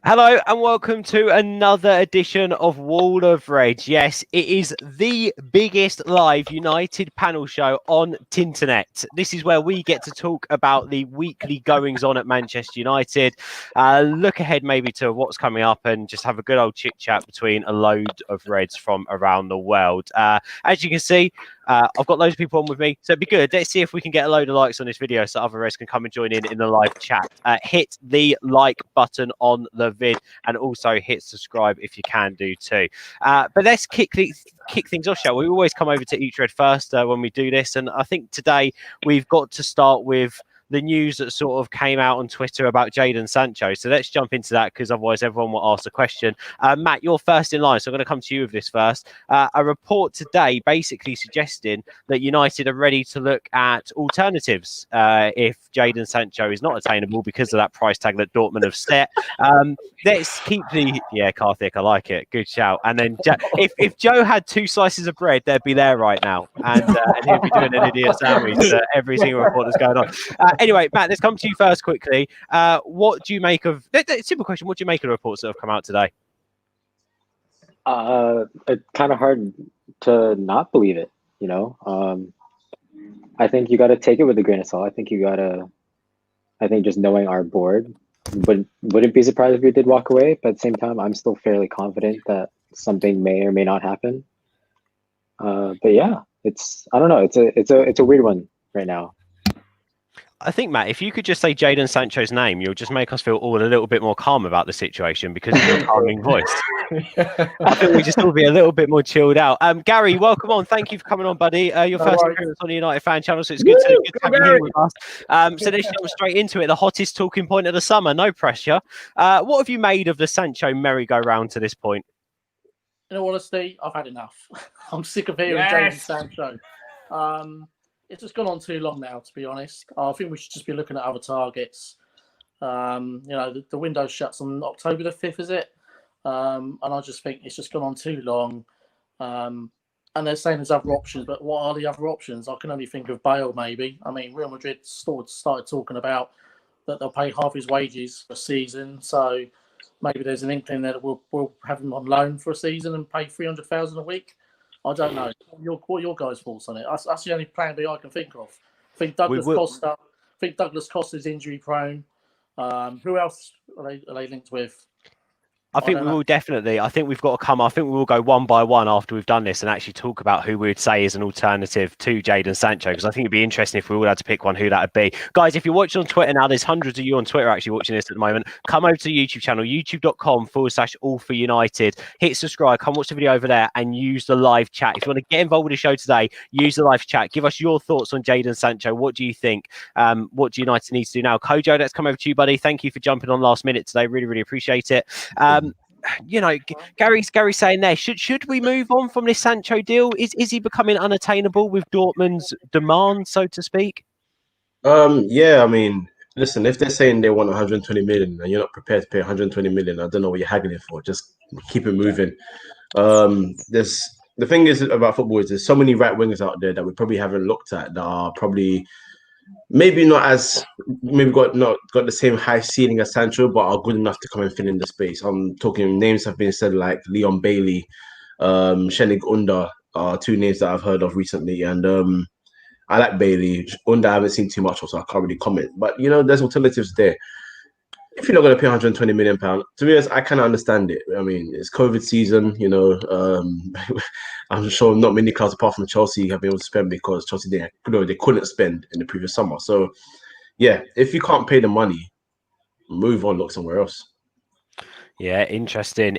Hello and welcome to another edition of Wall of Reds. Yes, it is the biggest live United panel show on Tinternet. This is where we get to talk about the weekly goings on at Manchester United, look ahead maybe to what's coming up and just have a good old chit chat between a load of Reds from around the world. As you can see, I've got loads of people on with me, so it'd be good. Let's see if we can get a load of likes on this video so other Reds can come and join in the live chat. Hit the like button on the vid and also hit subscribe if you can do too. But let's kick things off, shall we? We always come over to each Red first when we do this, and I think today we've got to start with the news that sort of came out on Twitter about Jadon Sancho. So let's jump into that because otherwise everyone will ask a question. Matt, you're first in line, so I'm going to come to you with this first. A report today basically suggesting that United are ready to look at alternatives if Jadon Sancho is not attainable because of that price tag that Dortmund have set. Let's keep the... Yeah, Karthik, I like it. Good shout. And then if Joe had 2 slices of bread, they'd be there right now. And he'd be doing an idiot sandwich to every single report that's going on. Anyway, Matt, let's come to you first quickly. What do you make of... Simple question. What do you make of the reports that have come out today? It's kind of hard to not believe it, you know? I think you got to take it with a grain of salt. I think just knowing our board, wouldn't be surprised if we did walk away, but at the same time, I'm still fairly confident that something may or may not happen. But yeah, I don't know. It's a weird one right now. I think, Matt, if you could just say Jadon Sancho's name, you'll just make us feel all a little bit more calm about the situation because of your calming voice. I think we just all be a little bit more chilled out. Gary, welcome on. Thank you for coming on, buddy. Your first appearance on the United Fan Channel, so it's good to have you here with us. So let's jump straight into it. The hottest talking point of the summer, no pressure. What have you made of the Sancho merry-go-round to this point? In all honesty, I've had enough. I'm sick of hearing Jadon Sancho. It's just gone on too long now, to be honest. I think we should just be looking at other targets. The window shuts on October the 5th, is it? And I just think it's just gone on too long. And they're saying there's other options, but what are the other options? I can only think of Bale, maybe. I mean, Real Madrid started talking about that they'll pay half his wages for a season. So maybe there's an inkling that we'll have him on loan for a season and pay $300,000 a week. I don't know. What are your guys' thoughts on it? That's the only plan B I can think of. I think Douglas Costa's injury prone. Who else are they linked with? I think we will definitely. I think we've got to come. I think we will go one by one after we've done this and actually talk about who we would say is an alternative to Jadon Sancho, because I think it'd be interesting if we all had to pick one, who that would be. Guys, if you're watching on Twitter now, there's hundreds of you on Twitter actually watching this at the moment. Come over to the YouTube channel, youtube.com/all4united. Hit subscribe, come watch the video over there and use the live chat. If you want to get involved with the show today, use the live chat. Give us your thoughts on Jadon Sancho. What do you think? What do United need to do now? Kojo, let's come over to you, buddy. Thank you for jumping on last minute today. Really, really appreciate it. Gary's saying there, should we move on from this Sancho deal? Is he becoming unattainable with Dortmund's demand, so to speak? Yeah, I mean, listen, if they're saying they want 120 million and you're not prepared to pay 120 million, I don't know what you're haggling for. Just keep it moving. The thing is about football is there's so many right wingers out there that we probably haven't looked at that are probably maybe not got the same high ceiling as Sancho, but are good enough to come and fill in the space. I'm talking names have been said like Leon Bailey, Shenig Under are 2 names that I've heard of recently, and I like Bailey. Under I haven't seen too much of, so I can't really comment. But there's alternatives there. If you're not going to pay 120 million pounds, to be honest, I kind of understand it. I mean, it's COVID season, I'm sure not many clubs apart from Chelsea have been able to spend because Chelsea they couldn't spend in the previous summer. So, yeah, if you can't pay the money, move on, look somewhere else. Yeah, interesting,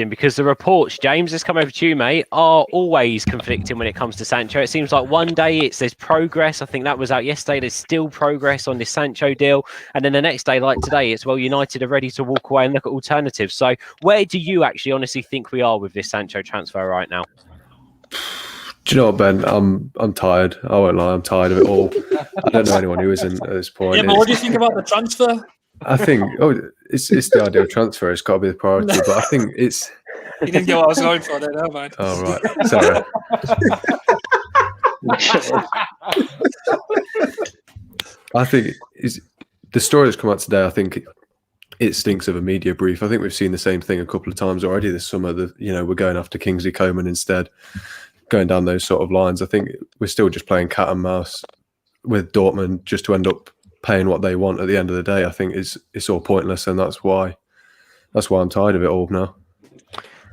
because the reports, James, let's come over to you, mate, are always conflicting when it comes to Sancho. It seems like one day there's progress. I think that was out yesterday. There's still progress on this Sancho deal. And then the next day, like today, it's, well, United are ready to walk away and look at alternatives. So where do you actually honestly think we are with this Sancho transfer right now? Do you know what, Ben? I'm tired. I won't lie. I'm tired of it all. I don't know anyone who isn't at this point. Yeah, but what do you think about the transfer? I think it's the ideal transfer. It's got to be the priority. But I think it's. You didn't get what I was going for, then, never mind. Oh right, sorry. I think the story that's come out today. I think it stinks of a media brief. I think we've seen the same thing a couple of times already this summer. That we're going after Kingsley Coman instead, going down those sort of lines. I think we're still just playing cat and mouse with Dortmund just to end up paying what they want at the end of the day. I think it's all pointless, and that's why I'm tired of it all now.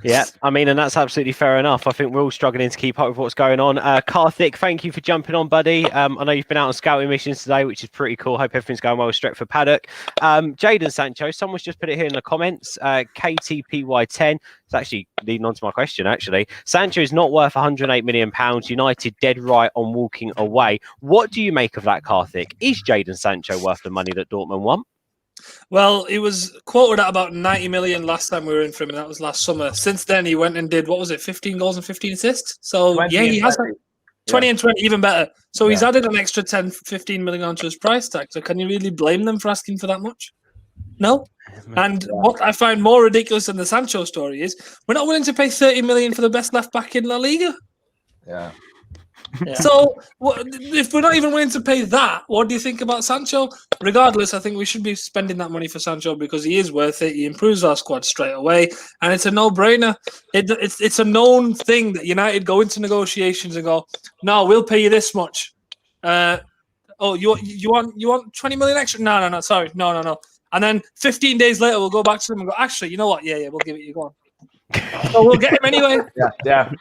Yeah, I mean, and that's absolutely fair enough. I think we're all struggling to keep up with what's going on. Karthik, thank you for jumping on, buddy. I know you've been out on scouting missions today, which is pretty cool. Hope everything's going well with Stretford Paddock. Jadon Sancho, someone's just put it here in the comments. KTPY10, it's actually leading on to my question, actually. Sancho is not worth £108 million. United dead right on walking away. What do you make of that, Karthik? Is Jadon Sancho worth the money that Dortmund want? Well, he was quoted at about 90 million last time we were in for him, and that was last summer. Since then, he went and did, 15 goals and 15 assists? So, yeah, he has 20 and 20, even better. So he's added an extra 10, 15 million onto his price tag. So can you really blame them for asking for that much? No. And what I find more ridiculous than the Sancho story is we're not willing to pay 30 million for the best left back in La Liga. Yeah. So if we're not even willing to pay that, what do you think about Sancho? Regardless, I think we should be spending that money for Sancho because he is worth it. He improves our squad straight away, and it's a no-brainer. It's a known thing that United go into negotiations and go, no, we'll pay you this much. You want 20 million extra? No, sorry, no. And then 15 days later, we'll go back to them and go, actually, you know what? Yeah, we'll give it you. Go on. So we'll get him anyway. Yeah.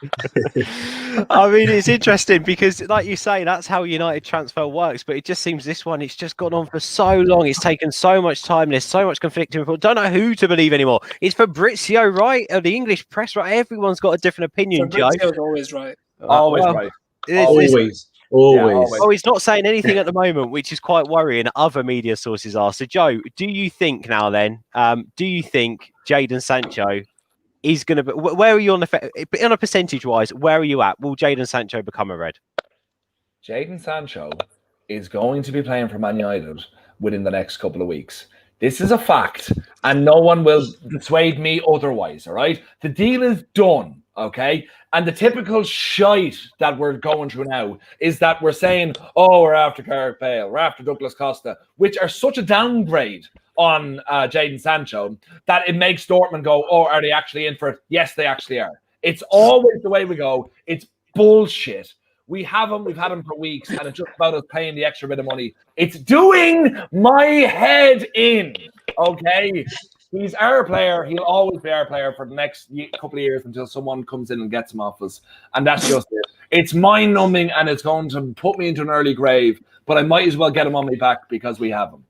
I mean, it's interesting because, like you say, that's how United transfer works. But it just seems this one, it's just gone on for so long. It's taken so much time. There's so much conflicting report. Don't know who to believe anymore. It's Fabrizio, right? Or the English press, right? Everyone's got a different opinion, Joe. Fabrizio's always right. Always right. Always. Oh, he's not saying anything at the moment, which is quite worrying. Other media sources are. So, Joe, do you think now then, do you think Jadon Sancho is going to be, where are you on a percentage wise, where are you at? Will Jadon Sancho become a Red? Jadon Sancho is going to be playing for Man United within the next couple of weeks. This is a fact, and no one will dissuade me otherwise, all right? The deal is done, okay? And the typical shite that we're going through now is that we're saying, oh, we're after Gareth Bale, we're after Douglas Costa, which are such a downgrade on Jadon Sancho that it makes Dortmund go, oh, are they actually in for it? Yes, they actually are. It's always the way we go. It's bullshit. We have him. We've had him for weeks, and it's just about us paying the extra bit of money. It's doing my head in, okay? He's our player. He'll always be our player for the next couple of years until someone comes in and gets him off us. And that's just it. It's mind-numbing, and it's going to put me into an early grave, but I might as well get him on my back because we have him.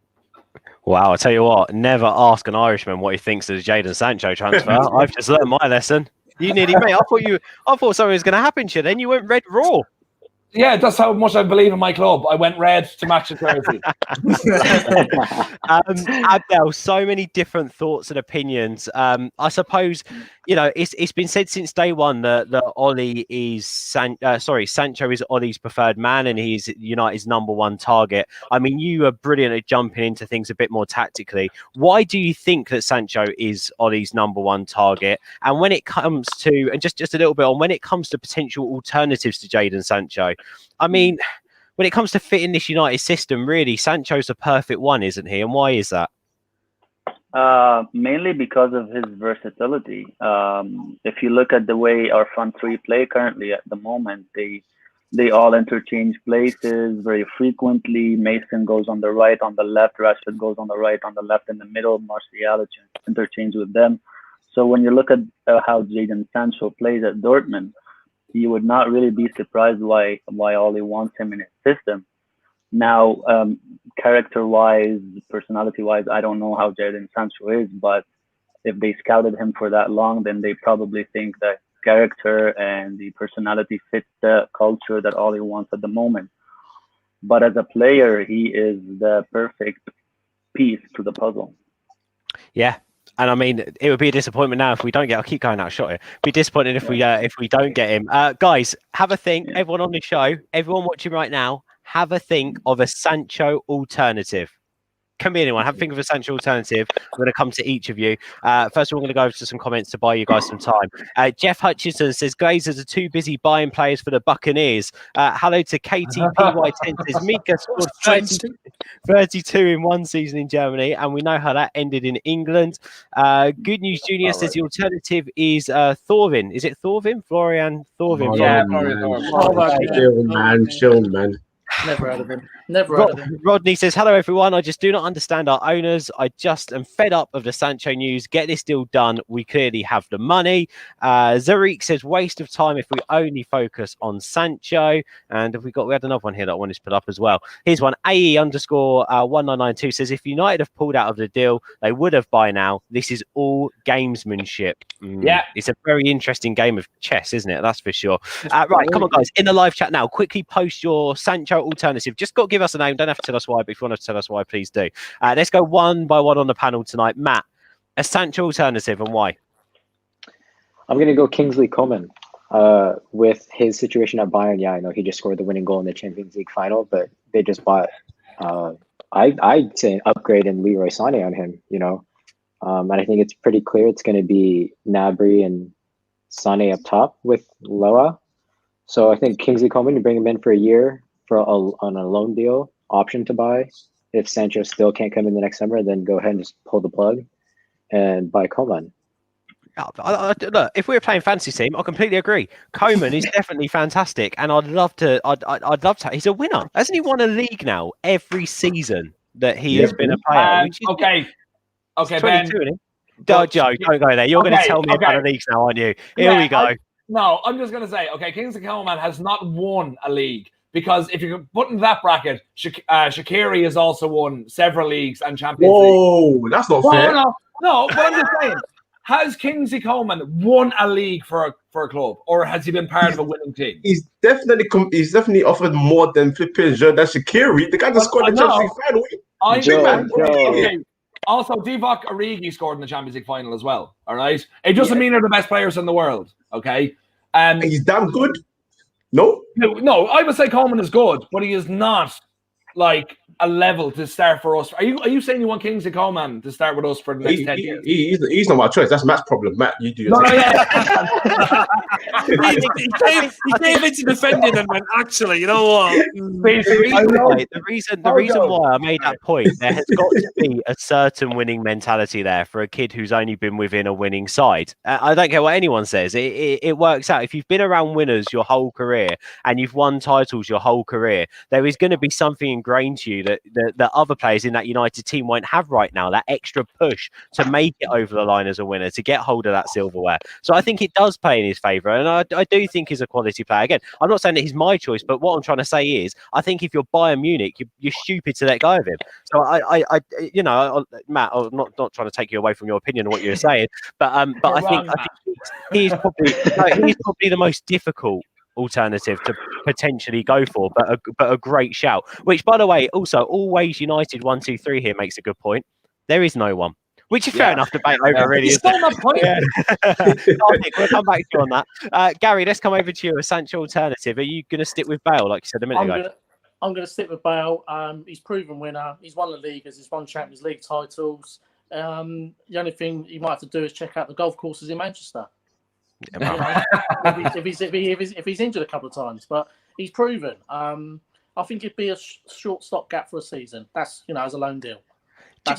Wow, I'll tell you what, never ask an Irishman what he thinks of the Jadon Sancho transfer. I've just learned my lesson. You nearly, mate, I thought something was going to happen to you. Then you went red raw. Yeah, that's how much I believe in my club. I went red to match the jersey. Abdel, so many different thoughts and opinions. I suppose, it's been said since day one that Ollie is Sancho is Ollie's preferred man and he's United's number one target. I mean, you are brilliant at jumping into things a bit more tactically. Why do you think that Sancho is Ollie's number one target? And when it comes to, and just a little bit on when it comes to potential alternatives to Jadon Sancho, I mean, when it comes to fitting this United system, really, Sancho's the perfect one, isn't he? And why is that? Mainly because of his versatility. If you look at the way our front three play currently at the moment, they all interchange places very frequently. Mason goes on the right, on the left. Rashford goes on the right, on the left, in the middle. Martial interchange with them. So when you look at how Jadon Sancho plays at Dortmund, you would not really be surprised why Ollie wants him in his system. Now, character-wise, personality-wise, I don't know how Jadon Sancho is, but if they scouted him for that long, then they probably think that character and the personality fit the culture that Ollie wants at the moment. But as a player, he is the perfect piece to the puzzle. Yeah. And I mean, it would be a disappointment now if we don't get. I'll keep going out shot here. Be disappointed if we don't get him. Guys, have a think. Yeah. Everyone on the show, everyone watching right now, have a think of a Sancho alternative. Can be anyone. Have a think of a Sancho alternative. We're going to come to each of you. First of all, we're going to go over to some comments to buy you guys some time. Jeff Hutchinson says, Glazers are too busy buying players for the Buccaneers. Hello to KTPY10 says, Mika scored 32 in one season in Germany, and we know how that ended in England. Good News Junior says the alternative is Thorvin. Is it Thorvin? Florian Thorvin. Yeah, Chill, man. Never heard of him. Never heard of him. Rodney says, hello, everyone. I just do not understand our owners. I just am fed up of the Sancho news. Get this deal done. We clearly have the money. Zarik says, waste of time if we only focus on Sancho. And we had another one here that I wanted to put up as well. Here's one. AE_1992 says, if United have pulled out of the deal, they would have by now. This is all gamesmanship. Yeah. It's a very interesting game of chess, isn't it? That's for sure. Right, come on, guys. In the live chat now, quickly post your Sancho alternative. Just got to give us a name. Don't have to tell us why, but if you want to tell us why, please do. Let's go one by one on the panel tonight. Matt, a Sancho alternative and why? I'm going to go Kingsley Coman. With his situation at Bayern, yeah, I know he just scored the winning goal in the Champions League final, but they just bought, I'd say, an upgrade in Leroy Sané on him, you know. And I think it's pretty clear it's going to be Gnabry and Sané up top with Loa. So I think Kingsley Coman, you bring him in for a year on a loan deal, option to buy. If Sancho still can't come in the next summer, then go ahead and just pull the plug and buy Coman. Look, if we were playing fantasy team, I completely agree. Coman is definitely fantastic, and I'd love to. He's a winner, hasn't he? Won a league now every season that he has been a player. Okay, Ben. Joe, don't go there. You're going to tell me about the leagues now, aren't you? Here we go. No, I'm just going to say, Kingsley Coman has not won a league. Because if you put in that bracket, Shaqiri has also won several leagues and Champions League. Whoa, that's not fair. No, but I'm just saying, has Kingsley Coman won a league for a club, or has he been part of a winning team? He's definitely offered more than flipping Jordan Shaqiri. The guy that scored the Champions League final. Also, Divock Origi scored in the Champions League final as well. All right, it doesn't mean they're the best players in the world. Okay, and he's damn good. No, I would say Coleman is good, but he is not like a level to start for us. Are you saying you want Kingsley Coman to start with us for the next 10 years? He's not my choice. That's Matt's problem. Matt, you do. He came into defending and went, actually, you know what? The reason why I made that point, there has got to be a certain winning mentality there for a kid who's only been within a winning side. I don't care what anyone says. It works out. If you've been around winners your whole career and you've won titles your whole career, there is going to be something ingrained to you that other players in that United team won't have right now, that extra push to make it over the line as a winner, to get hold of that silverware. So I think it does play in his favour, and I do think he's a quality player. Again, I'm not saying that he's my choice, but what I'm trying to say is I think if you're Bayern Munich, you're stupid to let go of him. So Matt, I'm not trying to take you away from your opinion on what you're saying, but I think he's probably the most difficult alternative to potentially go for, but a great shout. Which, by the way, also Always United 1, 2, 3 here makes a good point. There is no one, which is fair enough debate over. Really, isn't it? We'll come back to you on that. Gary, let's come over to you. A Sancho alternative. Are you going to stick with Bale, like you said a minute ago? I'm going to stick with Bale. He's proven winner. He's won the league, he's won Champions League titles. The only thing he might have to do is check out the golf courses in Manchester. If he's injured a couple of times, but he's proven. I think it'd be a short stopgap for a season. That's as a loan deal. Do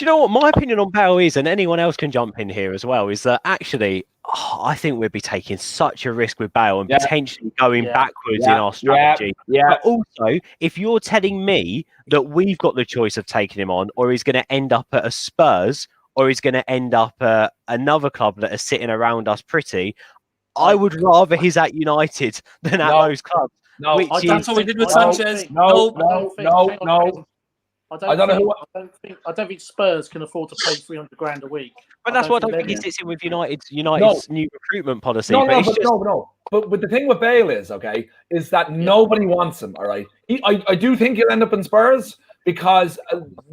you know what my opinion on Bale is, and anyone else can jump in here as well, is that actually I think we'd be taking such a risk with Bale and potentially going backwards in our strategy. But also, if you're telling me that we've got the choice of taking him on, or he's going to end up at a Spurs, or he's going to end up at another club that are sitting around us pretty, I would rather he's at United than at those clubs. That's what we did with Sanchez. I don't think Spurs can afford to pay $300,000 a week. But that's what I don't think he sits in with United's new recruitment policy. But the thing with Bale is that nobody wants him. All right, I do think he'll end up in Spurs because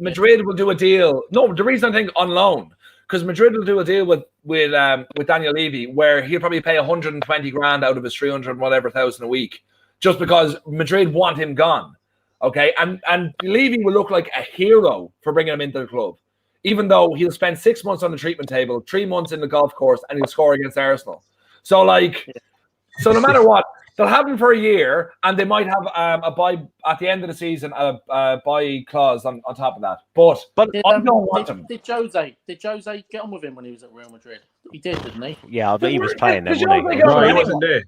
Madrid will do a deal. No, the reason I think on loan, because Madrid will do a deal with Daniel Levy where he'll probably pay $120,000 out of his 300 whatever thousand a week, just because Madrid want him gone. Okay, and Levy will look like a hero for bringing him into the club, even though he'll spend 6 months on the treatment table, 3 months in the golf course, and he'll score against Arsenal. So so no matter what, they'll have him for a year, and they might have a buy at the end of the season, a buy clause on top of that. But I don't want him. Did Jose get on with him when he was at Real Madrid? He did, didn't he? Yeah, but he was playing then, Did wasn't he? No, he wasn't there.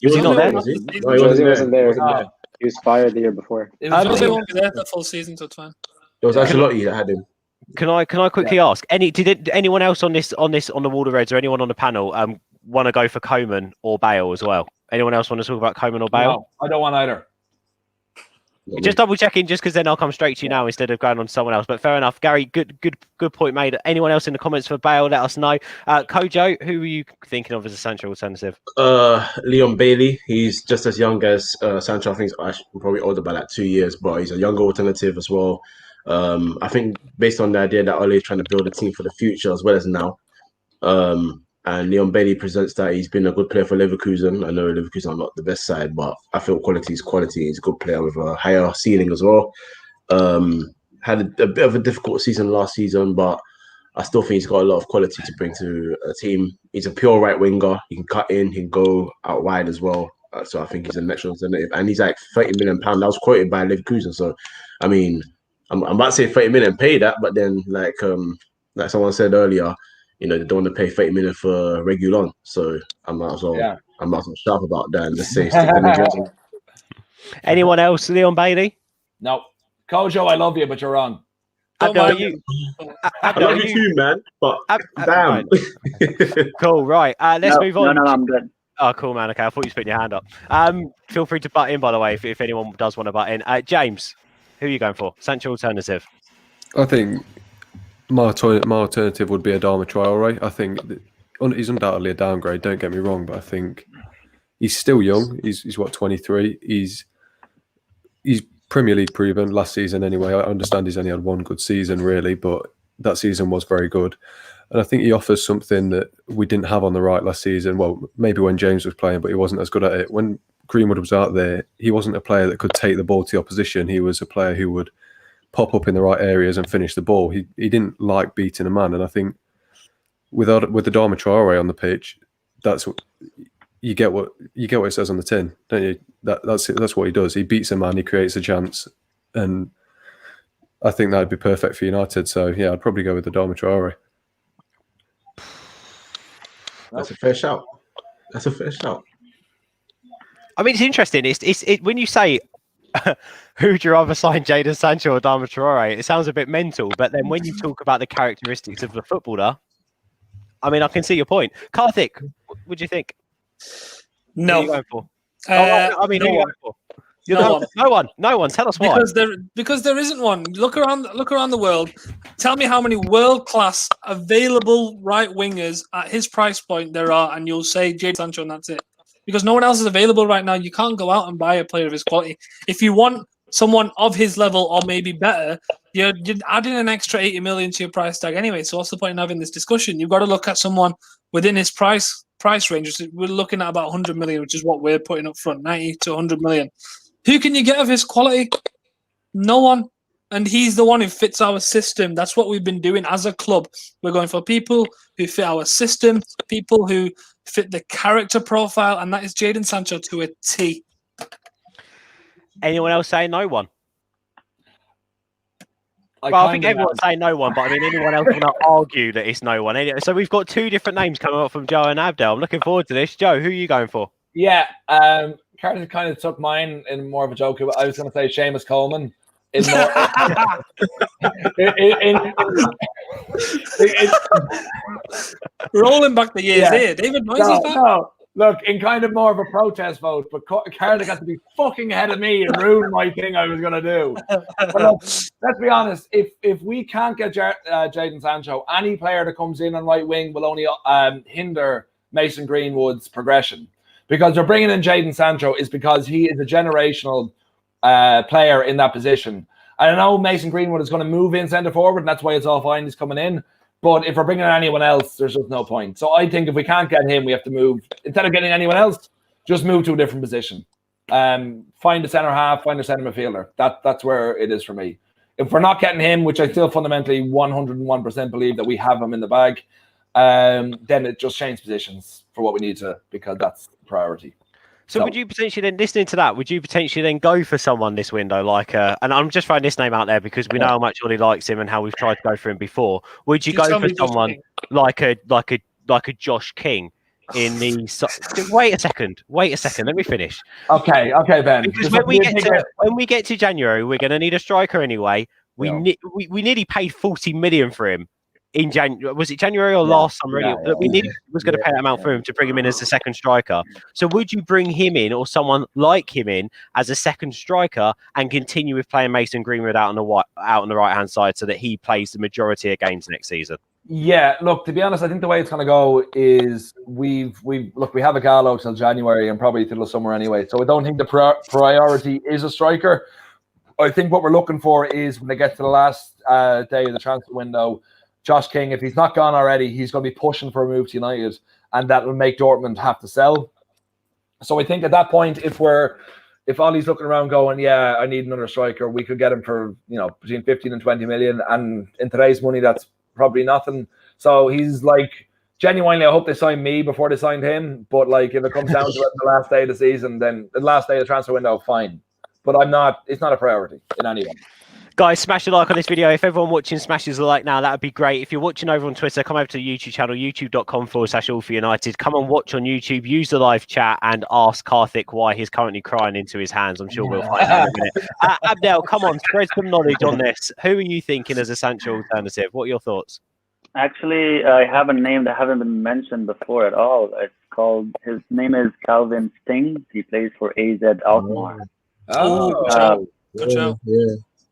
Was he not there? Was he? Jose No, he wasn't there. there. He was fired the year before. Jose won't be there the full season, so it's fine. It was Ancelotti that had him. Can I quickly ask? Did anyone else on the Wall of Reds or anyone on the panel want to go for Coman or Bale as well? Anyone else want to talk about Coman or Bale? No, I don't want either. Just double checking, just because then I'll come straight to you now instead of going on to someone else. But fair enough, Gary. Good point made. Anyone else in the comments for Bale? Let us know. Kojo, who were you thinking of as a Sancho alternative? Leon Bailey. He's just as young as Sancho. I think he's probably older by like 2 years, but he's a younger alternative as well. I think based on the idea that Ole is trying to build a team for the future as well as now. And Leon Bailey presents that he's been a good player for Leverkusen. I know Leverkusen are not the best side, but I feel quality is quality. He's a good player with a higher ceiling as well. Had a bit of a difficult season last season, but I still think he's got a lot of quality to bring to a team. He's a pure right winger. He can cut in, he can go out wide as well. So I think he's a natural alternative. And he's like £30 million. That was quoted by Leverkusen. So, I mean, I'm about to say 30 million, pay that, but then like someone said earlier, you know, they don't want to pay 30 million for Regulon, so I might as well sharp about that and just say stick on the jersey. Anyone else, Leon Bailey? No, Kojo, I love you, but you're wrong. Abdel, you. I love you too, man. But damn. Cool. Right. Let's move on. No, I'm good. Oh, cool, man. Okay, I thought you was putting your hand up. Feel free to butt in, by the way, if anyone does want to butt in. James, who are you going for? Sancho alternative. I think my alternative would be Adama Traore. I think he's undoubtedly a downgrade, don't get me wrong, but I think he's still young. He's what, 23? He's Premier League proven last season anyway. I understand he's only had one good season, really, but that season was very good. And I think he offers something that we didn't have on the right last season. Well, maybe when James was playing, but he wasn't as good at it. When Greenwood was out there, he wasn't a player that could take the ball to the opposition. He was a player who would pop up in the right areas and finish the ball. He didn't like beating a man, and I think with Adama Traore on the pitch, that's what you get. What it says on the tin, don't you? That's what he does. He beats a man, he creates a chance, and I think that'd be perfect for United. So yeah, I'd probably go with Adama Traore. That's a fair shout. I mean, it's interesting. It's when you say who'd you rather sign, Jadon Sancho or Adama Traore? It sounds a bit mental, but then when you talk about the characteristics of the footballer, I mean, I can see your point. Karthik, what do you think? No. Who are you going for? I mean, who are you going for? No one. Tell us why. Because there isn't one. Look around the world. Tell me how many world-class available right wingers at his price point there are, and you'll say Jadon Sancho, and that's it. Because no one else is available right now. You can't go out and buy a player of his quality. If you want someone of his level or maybe better, you're adding an extra 80 million to your price tag anyway. So what's the point in having this discussion? You've got to look at someone within his price range. We're looking at about 100 million, which is what we're putting up front, 90 to 100 million. Who can you get of his quality? No one. And he's the one who fits our system. That's what we've been doing as a club. We're going for people who fit our system, people who fit the character profile, and that is Jadon Sancho to a T. Anyone else saying no one? I think everyone's saying no one, but I mean, anyone else want to argue that it's no one? So we've got two different names coming up from Joe and Abdel. I'm looking forward to this. Joe, who are you going for? Yeah, Carter kind of took mine in more of a joke. I was going to say Seamus Coleman. Rolling back the years here. David Moyes. No. Look, in kind of more of a protest vote, but Carter got to be fucking ahead of me and ruin my thing I was going to do. But look, let's be honest. If we can't get Jadon Sancho, any player that comes in on right wing will only hinder Mason Greenwood's progression. Because they're bringing in Jadon Sancho is because he is a generational player in that position. I know Mason Greenwood is going to move in centre forward, and that's why it's all fine. He's coming in. But if we're bringing in anyone else, there's just no point. So I think if we can't get him, we have to move. Instead of getting anyone else, just move to a different position. Find a centre half, find a centre midfielder. That's where it is for me. If we're not getting him, which I still fundamentally 101% believe that we have him in the bag, then it just changes positions for what we need to, because that's the priority. So would you potentially then, listening to that, would you potentially then go for someone this window like and I'm just throwing this name out there because we know how much Ollie likes him and how we've tried to go for him before. Would you go for someone like a Josh King in the wait a second, let me finish. Okay, Ben. Because when we get to January, we're going to need a striker anyway. We nearly paid 40 million for him in January. Was it January or last summer? We was going to pay that amount for him to bring him in as a second striker. So would you bring him in or someone like him in as a second striker and continue with playing Mason Greenwood out on the right hand side so that he plays the majority of games next season? Yeah, look, to be honest, I think the way it's going to go is we have a Gallo till January and probably till the summer anyway. So I don't think the priority is a striker. I think what we're looking for is when they get to the last day of the transfer window, Josh King, if he's not gone already, he's going to be pushing for a move to United, and that will make Dortmund have to sell. So I think at that point, if Ollie's looking around going, yeah, I need another striker, we could get him for between 15 and 20 million, and in today's money, that's probably nothing. So he's like, genuinely, I hope they sign me before they signed him. But like, if it comes down to it the last day of the season, then the last day of the transfer window, fine. But it's not a priority in any way. Guys, smash a like on this video. If everyone watching smashes a like now, that would be great. If you're watching over on Twitter, come over to the YouTube channel, youtube.com/allforunited. Come and watch on YouTube, use the live chat, and ask Karthik why he's currently crying into his hands. I'm sure we'll find out in a minute. Abdel, come on, spread some knowledge on this. Who are you thinking as a Sancho alternative? What are your thoughts? Actually, I have a name that hasn't been mentioned before at all. His name is Calvin Sting. He plays for AZ Alkmaar. Good show.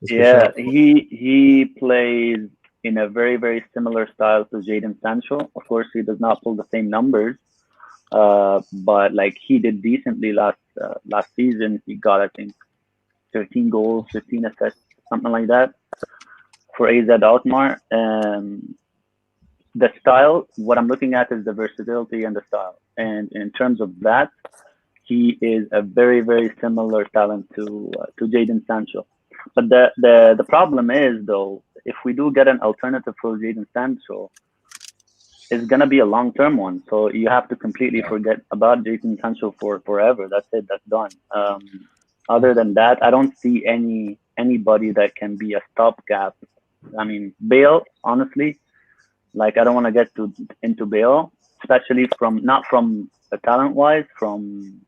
Yeah, he plays in a very, very similar style to Jadon Sancho. Of course, he does not pull the same numbers, but like he did decently last season. He got, I think, 13 goals, 15 assists, something like that, for AZ Alkmaar. The style, what I'm looking at is the versatility and the style. And in terms of that, he is a very, very similar talent to Jadon Sancho. But the problem is, though, if we do get an alternative for Jadon Sancho, it's going to be a long-term one. So you have to completely forget about Jadon Sancho for forever. That's it. That's done. Other than that, I don't see anybody that can be a stopgap. I mean, Bale, honestly, like I don't want to get into Bale, especially not from talent-wise, from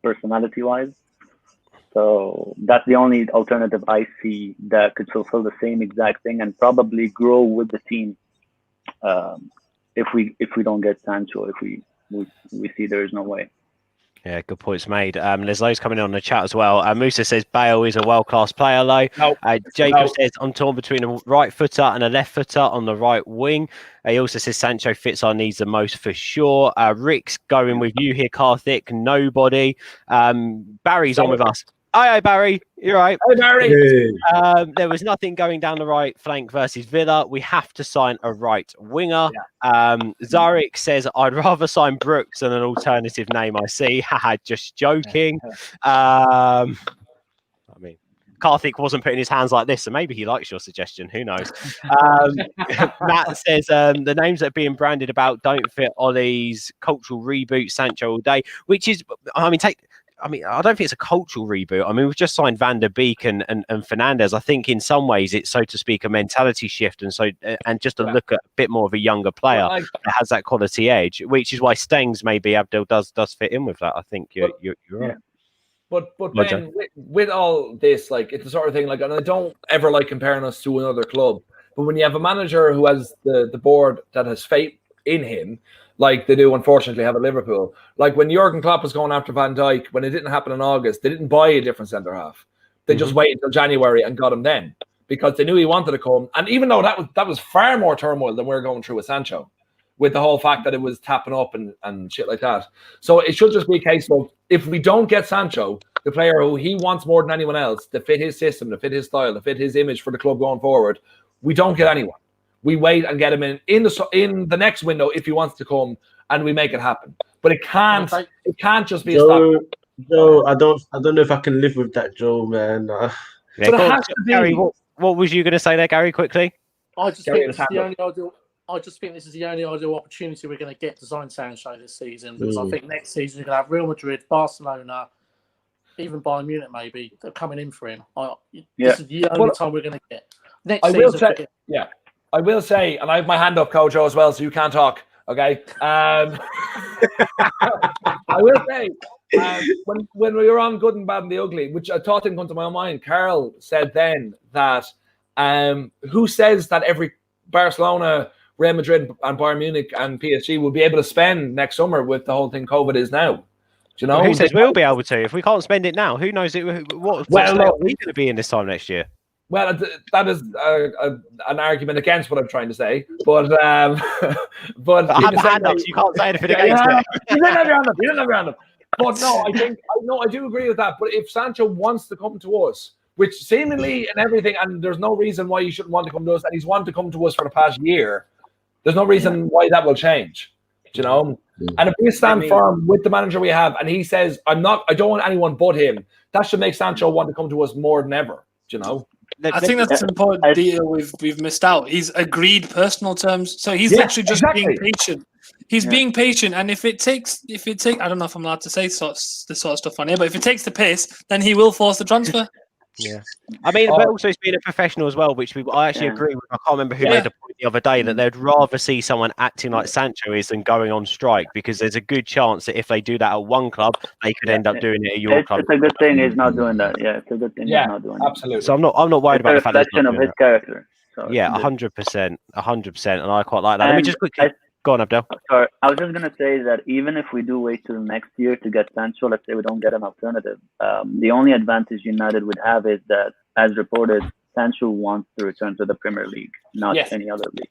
personality-wise. So that's the only alternative I see that could fulfill the same exact thing and probably grow with the team. If we don't get Sancho, if we see there is no way. Yeah, good points made. There's loads coming in on the chat as well. Musa says Bale is a world-class player, though. No. Jacob says I'm torn between a right footer and a left footer on the right wing. He also says Sancho fits our needs the most for sure. Rick's going with you here, Karthik. Nobody. Barry's on with us. Hi, Barry. You're right. Hey, Barry. Hey. There was nothing going down the right flank versus Villa. We have to sign a right winger. Zarek says, I'd rather sign Brooks than an alternative name I see. Haha, just joking. I mean, Karthik wasn't putting his hands like this, so maybe he likes your suggestion. Who knows? Matt says the names that are being branded about don't fit Ollie's cultural reboot, Sancho all day, which is, I don't think it's a cultural reboot. I mean, we've just signed Van der Beek and Fernandes. I think in some ways it's, so to speak, a mentality shift and just to look at a bit more of a younger player that has that quality edge, which is why Stengs maybe Abdel does fit in with that. I think you're right. But Ben, with all this, like it's the sort of thing, like, and I don't ever like comparing us to another club, but when you have a manager who has the board that has faith in him, like they do unfortunately have at Liverpool. Like when Jurgen Klopp was going after Van Dijk, when it didn't happen in August, they didn't buy a different centre half. They just waited until January and got him then because they knew he wanted to come. And even though that was far more turmoil than we're going through with Sancho, with the whole fact that it was tapping up and shit like that. So it should just be a case of if we don't get Sancho, the player who he wants more than anyone else, to fit his system, to fit his style, to fit his image for the club going forward, we don't get anyone. We wait and get him in the next window if he wants to come, and we make it happen. But it can't just be a stop. Joe, I don't know if I can live with that, Joe, man. Yeah, But it go on, has to be. Gary, what was you going to say there, Gary? Quickly. I just Gary think has this is the hand only ideal. I just think this is the only ideal opportunity we're going to get to sign Sancho this season, because I think next season you're going to have Real Madrid, Barcelona, even Bayern Munich maybe, they're coming in for him. This is the only time we're going to get. Next I will season, say, forget. yeah, I will say, and I have my hand up, Kojo, as well, so you can't talk. Okay. I will say, when we were on Good and Bad and the Ugly, which I thought didn't come to my mind, Carl said then that who says that every Barcelona, Real Madrid, and Bayern Munich and PSG will be able to spend next summer with the whole thing COVID is now? Do you know? Well, who says we'll be able to? If we can't spend it now, who knows it? What state are we going to be in this time next year? Well, that is an argument against what I'm trying to say, but I have a hand up, so you can't say anything against it. You didn't have your hand up. You didn't have your hand up. But no, I do agree with that. But if Sancho wants to come to us, which seemingly and everything, and there's no reason why he shouldn't want to come to us, and he's wanted to come to us for the past year, there's no reason why that will change. Do you know? And if we stand firm with the manager we have, and he says, I don't want anyone but him, that should make Sancho want to come to us more than ever. Do you know? I think that's an important deal we've missed out. He's agreed personal terms, so he's literally just being patient. He's being patient, and if it takes, I don't know if I'm allowed to say this sort of stuff on here, but if it takes the piss, then he will force the transfer. Yeah, I mean, but also he's being a professional as well, which I actually agree with. I can't remember who made the point the other day that they'd rather see someone acting like Sancho is than going on strike, because there's a good chance that if they do that at one club, they could end up doing it at your club. It's a good thing he's not doing that. Yeah, it's a good thing he's not doing absolutely. that. So I'm not worried about the fact that reflection of his character. So yeah, 100%, and I quite like that. Let me just quickly go on, Abdel. Sorry, I was just gonna say that even if we do wait till next year to get Sancho, let's say we don't get an alternative, the only advantage United would have is that, as reported, Sancho wants to return to the Premier League, not any other league.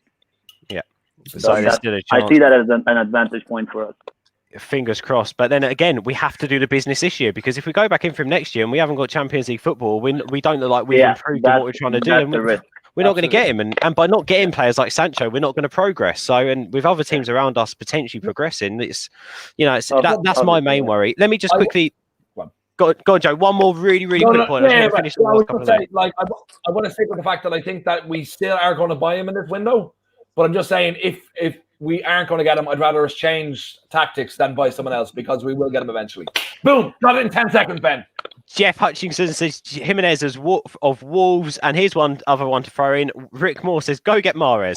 Yeah, so there's still a chance. I see that as an advantage point for us. Fingers crossed. But then again, we have to do the business this year, because if we go back in for him next year and we haven't got Champions League football, we don't look like we've improved in what we're trying to do. And we're not going to get him, and by not getting players like Sancho, we're not going to progress. So, and with other teams around us potentially progressing, it's that's my main worry. Let me just quickly go on, Joe. One more really quick point. I want to stick with the fact that I think that we still are going to buy him in this window, but I'm just saying if we aren't going to get him, I'd rather us change tactics than buy someone else, because we will get him eventually. Boom! Got it in 10 seconds, Ben. Jeff Hutchinson says Jimenez of Wolves, and here's other one to throw in. Rick Moore says, go get Mahrez.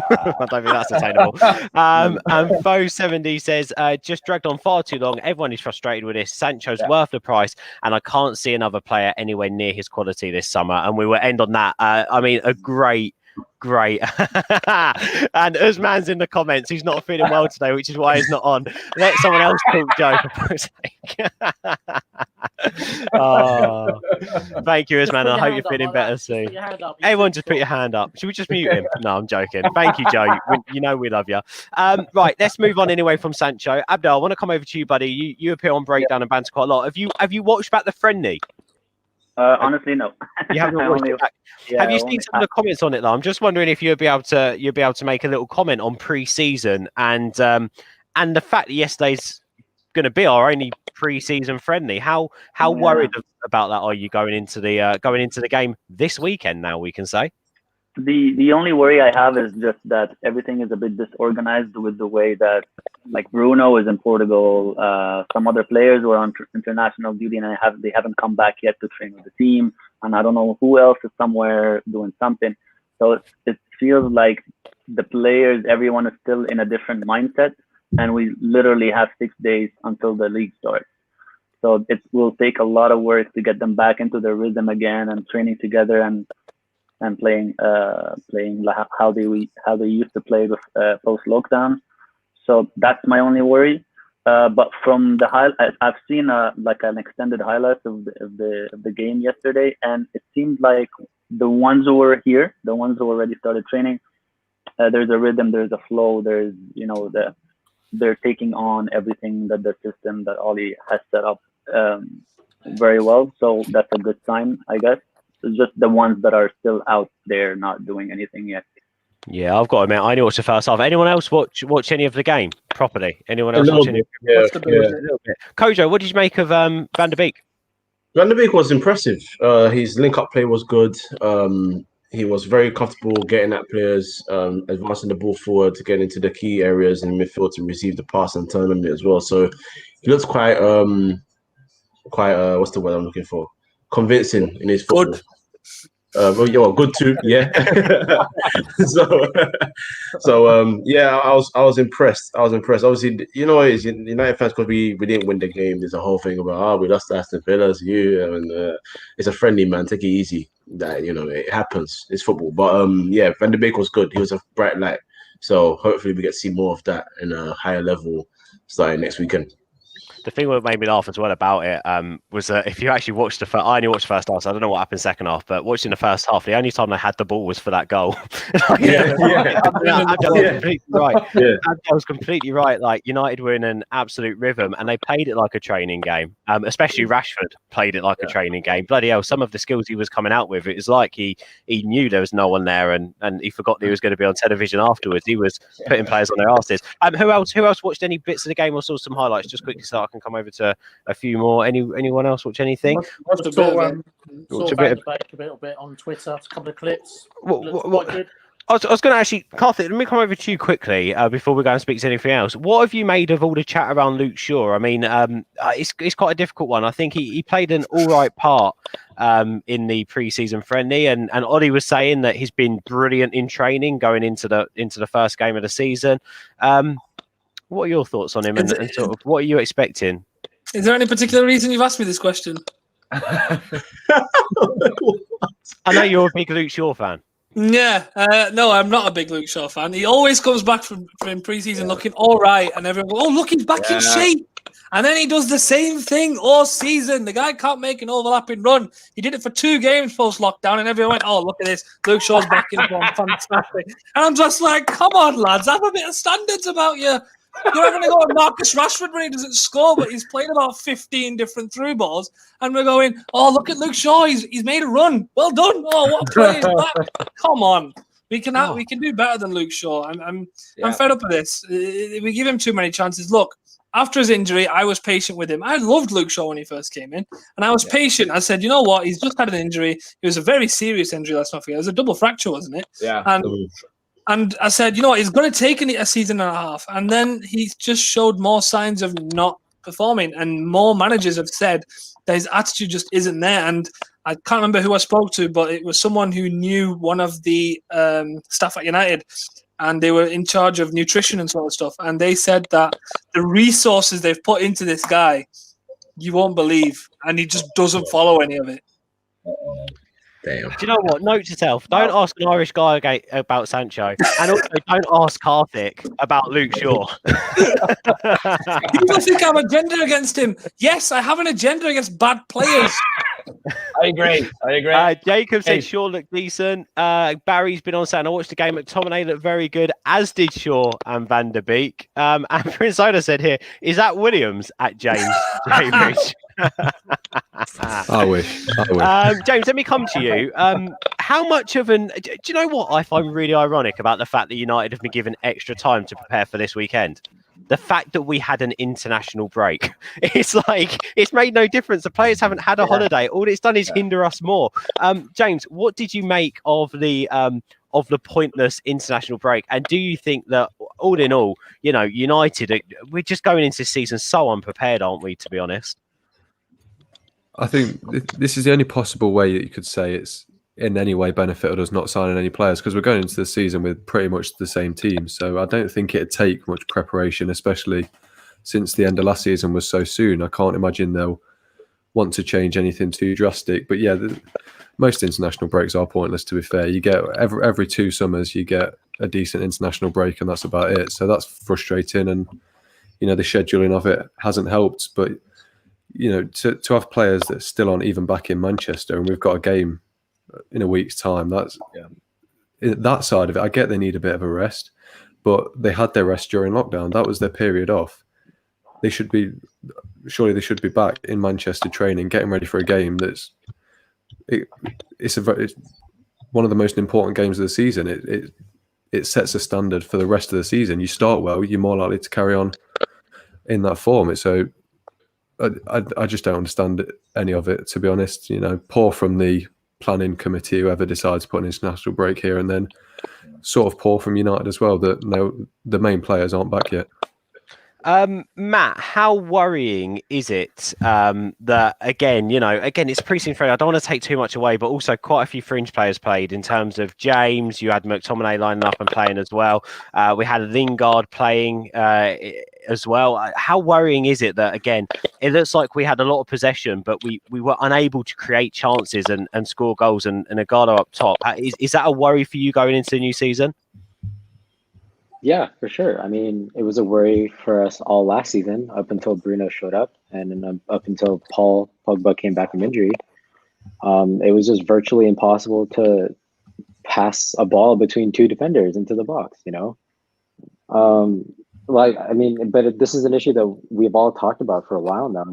I don't think that's attainable. And Fo70 says, just dragged on far too long. Everyone is frustrated with this. Sancho's worth the price, and I can't see another player anywhere near his quality this summer. And we will end on that. I mean, a great. And Usman's in the comments. He's not feeling well today, which is why he's not on. Let someone else talk, Joe, for sake. Thank you, Usman. I hope you're feeling better soon. Everyone just put your hand up. Should we just mute him? No, I'm joking. Thank you, Joe. You know we love you. Right, let's move on anyway from Sancho. Abdel, I want to come over to you, buddy. You appear on Breakdown and Banter quite a lot. Have you watched back the friendly? Honestly, no. You haven't watched it back. Have you seen some of the comments on it though? I'm just wondering if you'd be able to make a little comment on pre-season and the fact that yesterday's going to be our only pre-season friendly. How worried about that are you going into the game this weekend? Now we can say. The only worry I have is just that everything is a bit disorganized with the way that, like, Bruno is in Portugal, some other players were on international duty and they haven't come back yet to train with the team, and I don't know who else is somewhere doing something. So it feels like the players, everyone is still in a different mindset, and we literally have 6 days until the league starts. So it will take a lot of work to get them back into their rhythm again and training together and playing how they used to play with post lockdown. So that's my only worry. But from the I've seen like an extended highlight of the game yesterday, and it seemed like the ones who were here, the ones who already started training, there's a rhythm, there's a flow, there's they're taking on everything that the system that Oli has set up very well. So that's a good sign, I guess. It's just the ones that are still out there not doing anything yet. Yeah, I've got to admit, I only watched the first half. Anyone else watch any of the game properly? Anyone else watch any? Yeah, What's the yeah. build? A little bit. Kojo, what did you make of Van der Beek? Van der Beek was impressive. His link-up play was good. He was very comfortable getting at players, advancing the ball forward to get into the key areas in midfield to receive the pass and turn on it as well. So he looks quite what's the word I'm looking for? Convincing in his football. Good. Well, good too, yeah. Yeah, I was impressed. Obviously, you know, it's United fans because we didn't win the game. There's a whole thing about we lost to Aston Villa, and it's a friendly, man. Take it easy. That it happens. It's football. But yeah, Van der Beek was good. He was a bright light. So hopefully we get to see more of that in a higher level starting next weekend. The thing that made me laugh as well about it was that if you actually watched I only watched the first half, so I don't know what happened second half, but watching the first half, the only time they had the ball was for that goal. Completely right. Yeah. I was completely right. Like United were in an absolute rhythm, and they played it like a training game. Especially Rashford played it like a training game. Bloody hell, some of the skills he was coming out with, it was like he knew there was no one there, and he forgot that he was going to be on television afterwards. He was putting players on their asses. Who else watched any bits of the game or saw some highlights? Just quickly, so I can come over to a few more. Anyone else watch anything? Saw Van der Beek a little bit on Twitter, a couple of clips. Quite good. I was going to actually, Karthik, let me come over to you quickly before we go and speak to anything else. What have you made of all the chat around Luke Shaw? I mean, it's quite a difficult one. I think he played an all right part in the pre-season friendly, and Ollie was saying that he's been brilliant in training going into the first game of the season. What are your thoughts on him, and sort of what are you expecting? Is there any particular reason you've asked me this question? I know you're a big Luke Shaw fan. Yeah, no, I'm not a big Luke Shaw fan. He always comes back from pre-season looking all right, and everyone goes, "Oh, look, he's back in shape." And then he does the same thing all season. The guy can't make an overlapping run. He did it for 2 games post-lockdown, and everyone went, "Oh, look at this. Luke Shaw's back in form. Fantastic." And I'm just like, come on, lads, have a bit of standards about you. You're not going to go on Marcus Rashford when he doesn't score, but he's played about 15 different through balls. And we're going, "Oh, look at Luke Shaw. He's made a run. Well done. Oh, what a play is that?" Come on. We can do better than Luke Shaw. I'm fed up with this. We give him too many chances. Look, after his injury, I was patient with him. I loved Luke Shaw when he first came in, and I was patient. I said, you know what? He's just had an injury. It was a very serious injury, let's not forget. It was a double fracture, wasn't it? Yeah. And I said, you know what? He's going to take a season and a half. And then he just showed more signs of not performing, and more managers have said that his attitude just isn't there. And I can't remember who I spoke to, but it was someone who knew one of the staff at United, and they were in charge of nutrition and sort of stuff. And they said that the resources they've put into this guy, you won't believe. And he just doesn't follow any of it. Damn. Do you know what? Note to self: don't ask an Irish guy about Sancho, and also don't ask Karthik about Luke Shaw. People think I have an agenda against him. Yes, I have an agenda against bad players. I agree. Jacob said Shaw looked decent. Barry's been on saying I watched the game at McTominay looked very good, as did Shaw and Van der Beek. And Prince Oda said here, "Is that Williams at James Rich?" I wish. James, let me come to you. How much of do you know what I find really ironic about the fact that United have been given extra time to prepare for this weekend? The fact that we had an international break. It's like it's made no difference. The players haven't had a holiday. All it's done is hinder us more. James, what did you make of the pointless international break? And do you think that all in all, United, we're just going into this season so unprepared, aren't we, to be honest? I think this is the only possible way that you could say it's in any way benefited us not signing any players, because we're going into the season with pretty much the same team. So I don't think it'd take much preparation, especially since the end of last season was so soon. I can't imagine they'll want to change anything too drastic. But yeah, most international breaks are pointless, to be fair. You get every 2 summers, you get a decent international break, and that's about it. So that's frustrating. And, the scheduling of it hasn't helped. But, to have players that still aren't even back in Manchester, and we've got a game in a week's time, that side of it, I get they need a bit of a rest, but they had their rest during lockdown. That was their period off. Surely they should be back in Manchester training, getting ready for a game it's one of the most important games of the season. it sets a standard for the rest of the season. You start well, you're more likely to carry on in that form. So I just don't understand any of it, to be honest. Poor from the planning committee, whoever decides to put an international break here, and then sort of poor from United as well, that the main players aren't back yet. Matt, how worrying is it that again it's pre-season friendly? I don't want to take too much away, but also quite a few fringe players played in terms of James. You had McTominay lining up and playing as well. We had Lingard playing as well. How worrying is it that again it looks like we had a lot of possession, but we were unable to create chances and score goals and Agardo up top? Is that a worry for you going into the new season? Yeah, for sure. I mean, it was a worry for us all last season up until Bruno showed up, and then up until Paul Pogba came back from injury. It was just virtually impossible to pass a ball between two defenders into the box. But this is an issue that we've all talked about for a while now.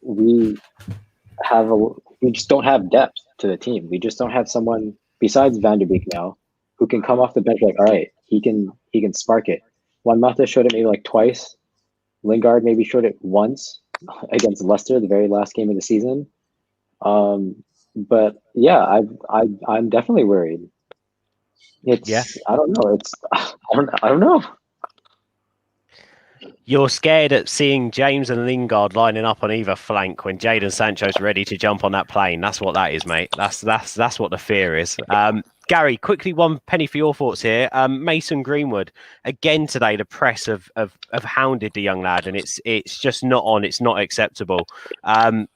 We just don't have depth to the team. We just don't have someone besides Van der Beek now who can come off the bench like, all right, he can spark it. Juan Mata showed it maybe like twice. Lingard maybe showed it once against Leicester, the very last game of the season. But yeah, I'm definitely worried. I don't know. I don't know. You're scared at seeing James and Lingard lining up on either flank when Jadon Sancho's ready to jump on that plane. That's what that is, mate. That's what the fear is. Gary, quickly, one penny for your thoughts here. Mason Greenwood, again today, the press have hounded the young lad, and it's just not on. It's not acceptable.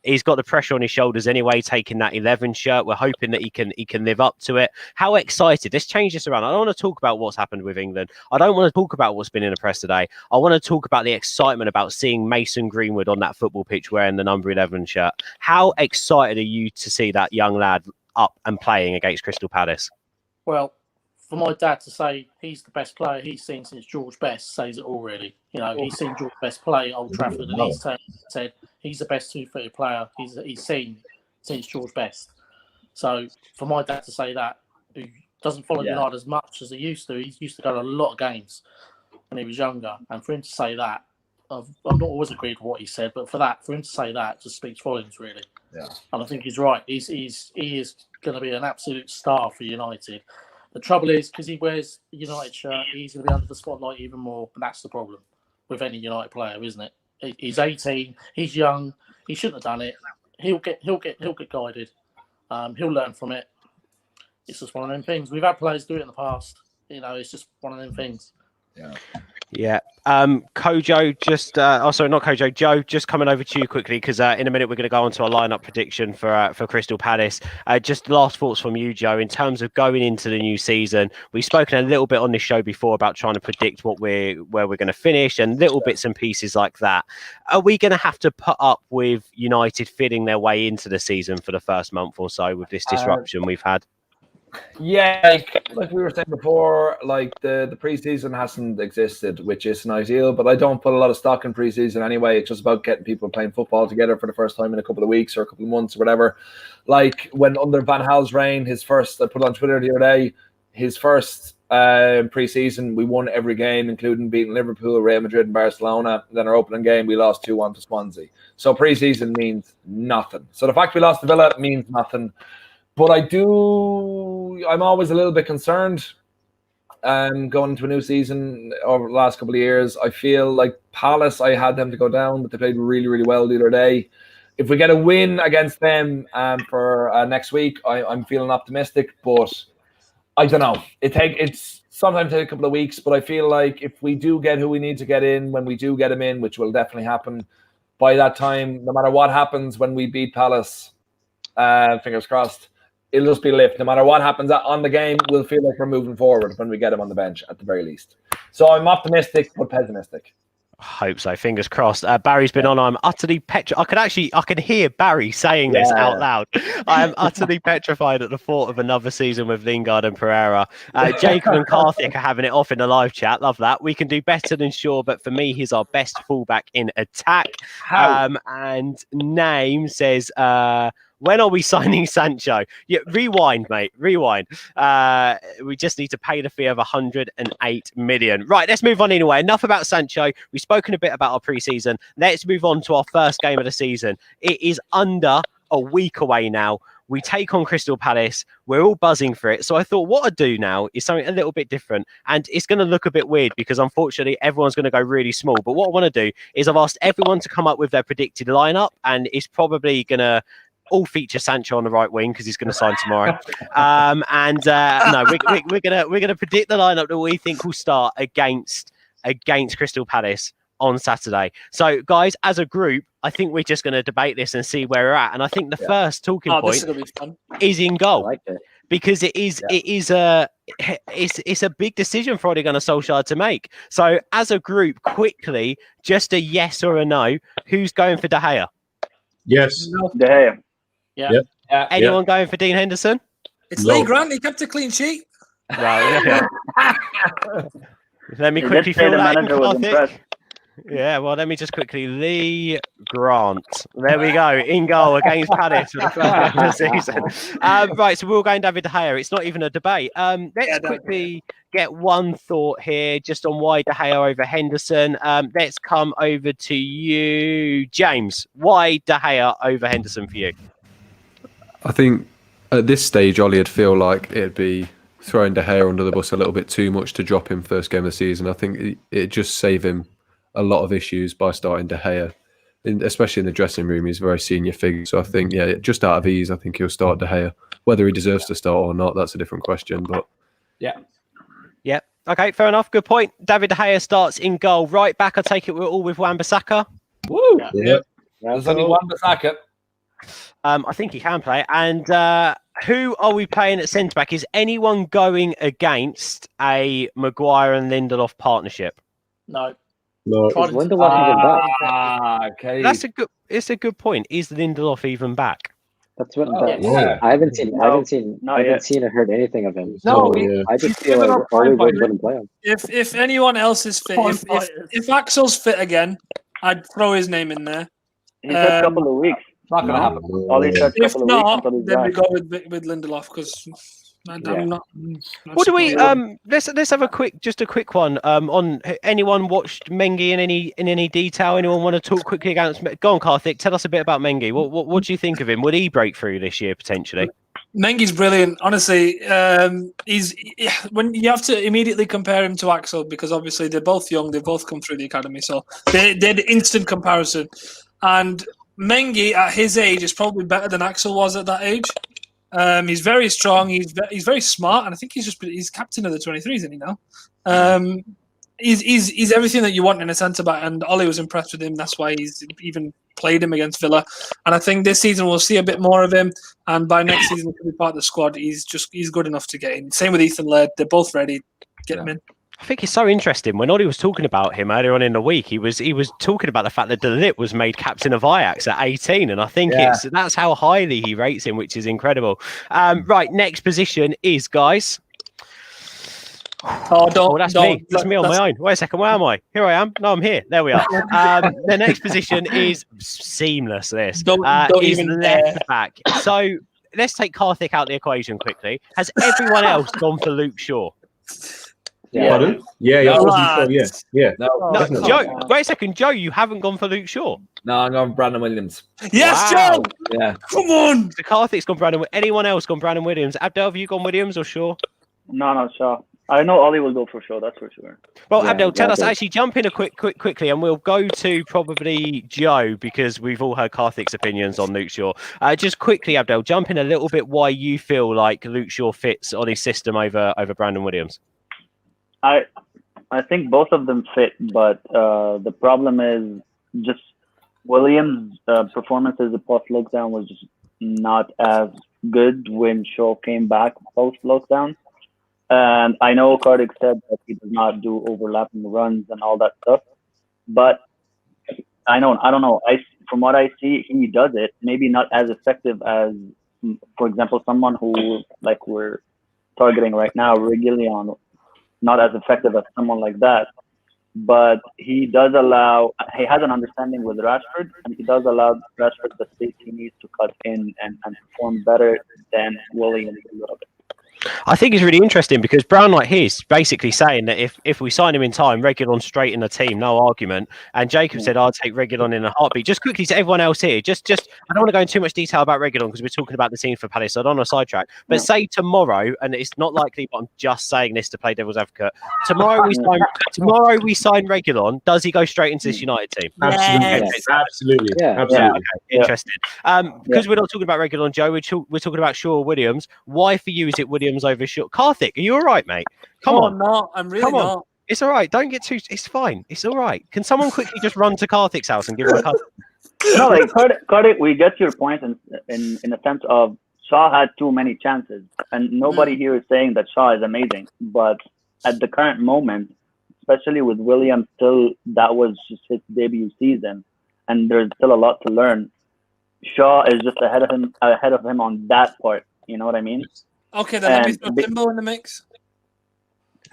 He's got the pressure on his shoulders anyway, taking that 11 shirt. We're hoping that he can live up to it. How excited? Let's change this around. I don't want to talk about what's happened with England. I don't want to talk about what's been in the press today. I want to talk about the excitement about seeing Mason Greenwood on that football pitch wearing the number 11 shirt. How excited are you to see that young lad up and playing against Crystal Palace? Well, for my dad to say he's the best player he's seen since George Best says it all, really. He's seen George Best play at Old Trafford, and he's said he's the best two-footed player he's seen since George Best. So for my dad to say that, who doesn't follow United as much as he used to go to a lot of games when he was younger, and for him to say that, I've not always agreed with what he said, but for him to say that just speaks volumes, really. Yeah. And I think he's right. He is going to be an absolute star for United. The trouble is, because he wears a United shirt, he's going to be under the spotlight even more, and that's the problem with any United player, isn't it? He's 18, he's young, he shouldn't have done it. He'll get guided. He'll learn from it. It's just one of them things. We've had players do it in the past. It's just one of them things. Yeah. Kojo, Joe, just coming over to you quickly, because in a minute we're going to go on to a lineup prediction for Crystal Palace. Just last thoughts from you, Joe, in terms of going into the new season. We've spoken a little bit on this show before about trying to predict where we're going to finish and little bits and pieces like that. Are we going to have to put up with United fitting their way into the season for the first month or so with this disruption we've had? Yeah, like we were saying before, like the preseason hasn't existed, which isn't ideal, but I don't put a lot of stock in preseason anyway. It's just about getting people playing football together for the first time in a couple of weeks or a couple of months or whatever. Like when under Van Gaal's reign, I put on Twitter the other day, his first preseason, we won every game, including beating Liverpool, Real Madrid and Barcelona. Then our opening game, we lost 2-1 to Swansea. So preseason means nothing. So the fact we lost to Villa means nothing. But I'm always a little bit concerned going into a new season over the last couple of years. I feel like Palace, I had them to go down, but they played really, really well the other day. If we get a win against them for next week, I'm feeling optimistic, but I don't know. It's sometimes take a couple of weeks, but I feel like if we do get who we need to get in, when we do get them in, which will definitely happen, by that time, no matter what happens when we beat Palace, fingers crossed, it'll just be a lift. No matter what happens on the game, we'll feel like we're moving forward when we get him on the bench at the very least. So I'm optimistic but pessimistic. I hope so. Fingers crossed. Barry's been on. I'm utterly petrified. I can hear Barry saying this out loud. I am utterly petrified at the thought of another season with Lingard and Pereira. Jacob and Karthik are having it off in the live chat. Love that. We can do better than Shaw, but for me, he's our best fullback in attack. And Name says, When are we signing Sancho? Yeah, rewind, mate. Rewind. We just need to pay the fee of 108 million. Right, let's move on anyway. Enough about Sancho. We've spoken a bit about our preseason. Let's move on to our first game of the season. It is under a week away now. We take on Crystal Palace. We're all buzzing for it. So I thought what I'd do now is something a little bit different. And it's going to look a bit weird because unfortunately everyone's going to go really small. But what I want to do is I've asked everyone to come up with their predicted lineup, and it's probably going to all feature Sancho on the right wing because he's going to sign tomorrow. No, we're gonna predict the lineup that we think will start against Crystal Palace on Saturday. So, guys, as a group, I think we're just going to debate this and see where we're at. And I think the first talking point is in goal, I like it. because it's a big decision for Ole Gunnar Solskjaer to make. So, as a group, quickly, just a yes or a no. Who's going for De Gea? Yes. De Gea. Yeah. Anyone going for Dean Henderson? It's Lee Grant. He kept a clean sheet. Right. Let me He quickly did say fill the that in, manager was Karthik. impressed. Yeah, well, let me just quickly. Lee Grant. There we go. In goal against Palace for the first game of the season. Right, so we're all going David De Gea. It's not even a debate. Let's quickly get one thought here just on why De Gea over Henderson. Let's come over to you, James. Why De Gea over Henderson for you? I think at this stage, Ollie would feel like it'd be throwing De Gea under the bus a little bit too much to drop him first game of the season. I think it'd just save him a lot of issues by starting De Gea, especially in the dressing room. He's a very senior figure. So I think, just out of ease, I think he'll start De Gea. Whether he deserves to start or not, that's a different question. But yeah. Okay, fair enough. Good point. David De Gea starts in goal. Right back, I take it we're all with Wan-Bissaka. Woo! Yeah. There's only one Bissaka. I think he can play. And who are we playing at centre back? Is anyone going against a Maguire and Lindelof partnership? No. Lindelof even back? Okay. It's a good point. Is Lindelof even back? That's what. yeah. I haven't seen or heard anything of him. So I just feel like Ole wouldn't play him. If anyone else is fit, if Axel's fit again, I'd throw his name in there. He said a couple of weeks. Not going to happen. If not, then we go with Lindelof because I'm not. What do we? Let's have a quick one. On anyone watched Mengi in any detail? Anyone want to talk quickly against? Go on, Karthik. Tell us a bit about Mengi. What do you think of him? Would he break through this year potentially? Mengi's brilliant, honestly. He's when you have to immediately compare him to Axel because obviously they're both young. They both come through the academy, so they're the instant comparison. And Mengi at his age is probably better than Axel was at that age. He's very strong. He's very smart, and I think he's captain of the 23s, isn't he now? He's everything that you want in a centre back, and Ollie was impressed with him. That's why he's even played him against Villa. And I think this season we'll see a bit more of him. And by next season, he'll be part of the squad. He's good enough to get in. Same with Ethan Laird. They're both ready. Get him in. I think it's so interesting. When Ollie was talking about him earlier on in the week, he was talking about the fact that De Ligt was made captain of Ajax at 18, and I think that's how highly he rates him, which is incredible. Right, next position is, guys. That's me. That's me on my own. Wait a second, where am I? Here I am. No, I'm here. There we are. The next position is seamless. This is left back. So let's take Karthik out the equation quickly. Has everyone else gone for Luke Shaw? Pardon? Yeah. No, Joe, wait a second, Joe. You haven't gone for Luke Shaw. No, I'm going for Brandon Williams. Yes, wow. Joe. Yeah. Come on. So Karthik's gone Brandon. Anyone else gone Brandon Williams? Abdel, have you gone Williams or Shaw? No, Shaw. I know Ollie will go for Shaw. That's for sure. Well, Abdel, tell us. Actually, jump in quickly, and we'll go to probably Joe because we've all heard Karthik's opinions on Luke Shaw. Just quickly, Abdel, jump in a little bit. Why you feel like Luke Shaw fits on his system over Brandon Williams? I think both of them fit, but the problem is just Williams' performances post lockdown was just not as good when Shaw came back post lockdown. And I know Kartik said that he does not do overlapping runs and all that stuff, but I don't know. From what I see, he does it. Maybe not as effective as, for example, someone who like we're targeting right now, Reguilon. Not as effective as someone like that. but he has an understanding with Rashford, and he does allow Rashford the space he needs to cut in and perform better than Williams a little bit. I think it's really interesting because Brownlight here is basically saying that if we sign him in time, Reguilon straight in the team, no argument. And Jacob said, I'll take Reguilon in a heartbeat. Just quickly to everyone else here, just I don't want to go into too much detail about Reguilon because we're talking about the team for Palace, so I don't want to sidetrack. But say tomorrow, and it's not likely, but I'm just saying this to play devil's advocate. Tomorrow we sign Reguilon. Does he go straight into this United team? Absolutely. Yeah. Okay, interesting. Because we're not talking about Reguilon, Joe. We're talking about Shaw or Williams. Why for you is it Williams over Shaw? Karthik, are you all right, mate? Come on. No, I'm really not. It's all right. Don't get too. It's fine. It's all right. Can someone quickly just run to Karthik's house and give him a cut? No, like Karthik, we get your point in the sense of Shaw had too many chances, and nobody here is saying that Shaw is amazing. But at the current moment, especially with Williams, that was just his debut season, and there's still a lot to learn. Shaw is just ahead of him on that part. You know what I mean? Okay, then let me throw Timbo in the mix.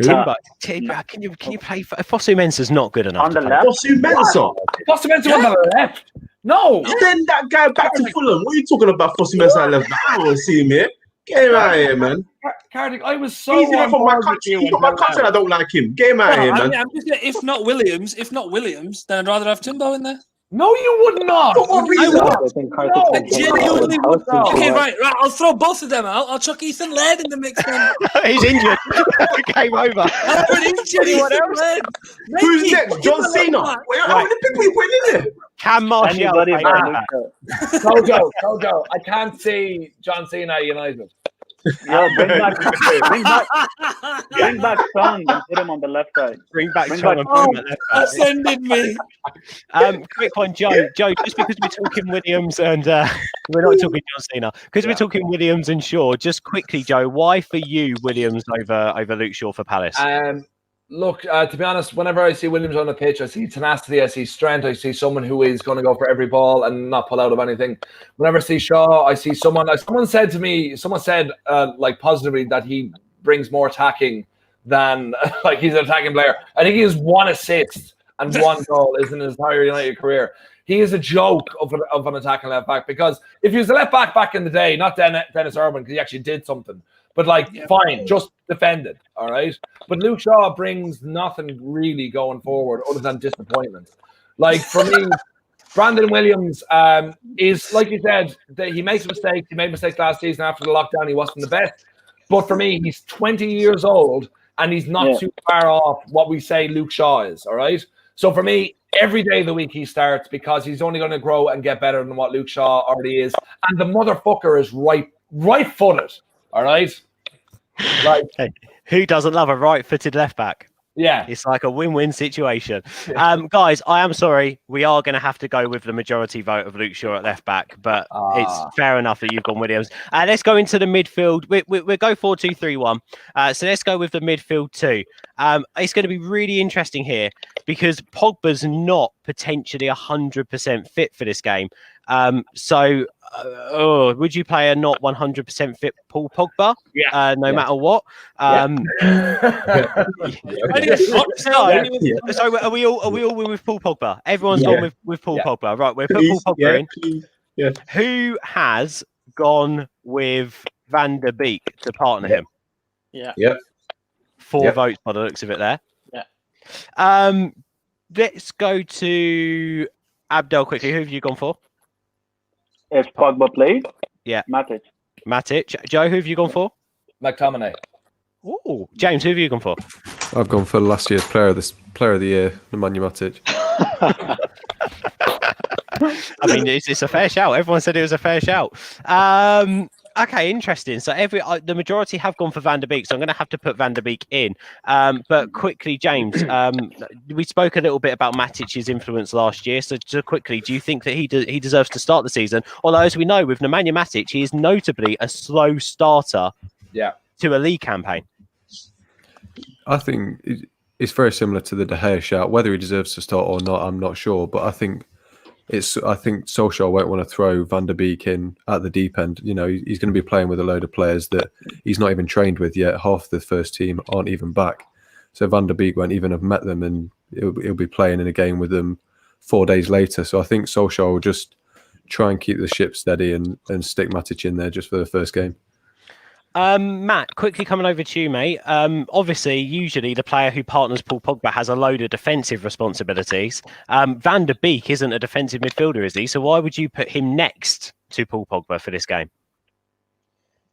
Timber, can you play? Fosu Mensah's not good enough. On the left? Fosu Mensah? Fosu Mensah on the left? No. Send that guy back to Fulham. What are you talking about, Fosu Mensah left back? I don't want to see him here. Get him out of here, man. Kartik, I was so He's enough for my country. He got my country. I don't like him. Get him out of here, man. I'm just saying, if not Williams, then I'd rather have Timbo in there. No, you would not. I think Karthik Genuinely would not. Okay, right. I'll throw both of them out. I'll chuck Ethan Laird in the mix then. He's injured. Game over. I'll put Ethan Laird. Who's next? John Cena. Wait, how many people you putting in there? Cam Martial. Kojo, I can't see John Cena at United. Yeah, bring back Son and put him on the left side. Bring back Son and put him at left side. Offended me. Quick one, Joe. Just because we're talking Williams and we're not talking John Cena, because we're talking Williams and Shaw. Just quickly, Joe, why for you Williams over Luke Shaw for Palace? Look, to be honest, whenever I see Williams on the pitch, I see tenacity, I see strength, I see someone who is going to go for every ball and not pull out of anything. Whenever I see Shaw, I see someone. Someone said like positively that he brings more attacking than like he's an attacking player. I think he has 1 assist and 1 goal is in his entire United career. He is a joke of an attacking left back, because if he was a left back in the day, not Dennis Irwin, because he actually did something. But fine, just defend it, all right? But Luke Shaw brings nothing really going forward other than disappointment. Like, for me, Brandon Williams is, like you said, he makes mistakes. He made mistakes last season after the lockdown. He wasn't the best. But for me, he's 20 years old, and he's not too far off what we say Luke Shaw is, all right? So for me, every day of the week he starts, because he's only going to grow and get better than what Luke Shaw already is. And the motherfucker is right-footed. All right. Like, hey, who doesn't love a right-footed left back? Yeah, it's like a win-win situation. Guys, I am sorry. We are going to have to go with the majority vote of Luke Shaw at left back, but it's fair enough that you've gone Williams. Let's go into the midfield. We'll go 4-2-3-1. So let's go with the midfield too. It's going to be really interesting here because Pogba's not potentially 100% fit for this game. Would you play a not 100% fit Paul Pogba? Yeah. No matter what. So are we all with Paul Pogba? Everyone's gone with Paul Pogba, right? We'll put Paul Pogba in. Yeah. Who has gone with Van der Beek to partner him? Yeah. Yep. 4 votes by the looks of it there. Yeah. Let's go to Abdel quickly. Who have you gone for? If Pogba plays, Matic. Joe, who have you gone for? McTominay. Oh, James, who have you gone for? I've gone for last year's player of the year, Nemanja Matic. I mean, it's a fair shout. Everyone said it was a fair shout. Okay, interesting. So the majority have gone for Van der Beek, so I'm going to have to put Van der Beek in. But quickly, James, we spoke a little bit about Matic's influence last year. So just quickly, do you think that he deserves to start the season? Although, as we know, with Nemanja Matic, he is notably a slow starter to a league campaign. I think it's very similar to the De Gea shout. Whether he deserves to start or not, I'm not sure. But I think Solskjaer won't want to throw Van der Beek in at the deep end. You know, he's going to be playing with a load of players that he's not even trained with yet. Half the first team aren't even back. So Van der Beek won't even have met them, and he'll be playing in a game with them 4 days later. So I think Solskjaer will just try and keep the ship steady and stick Matic in there just for the first game. Matt, quickly coming over to you, mate. Obviously, usually the player who partners Paul Pogba has a load of defensive responsibilities. Van der Beek isn't a defensive midfielder, is he? So why would you put him next to Paul Pogba for this game?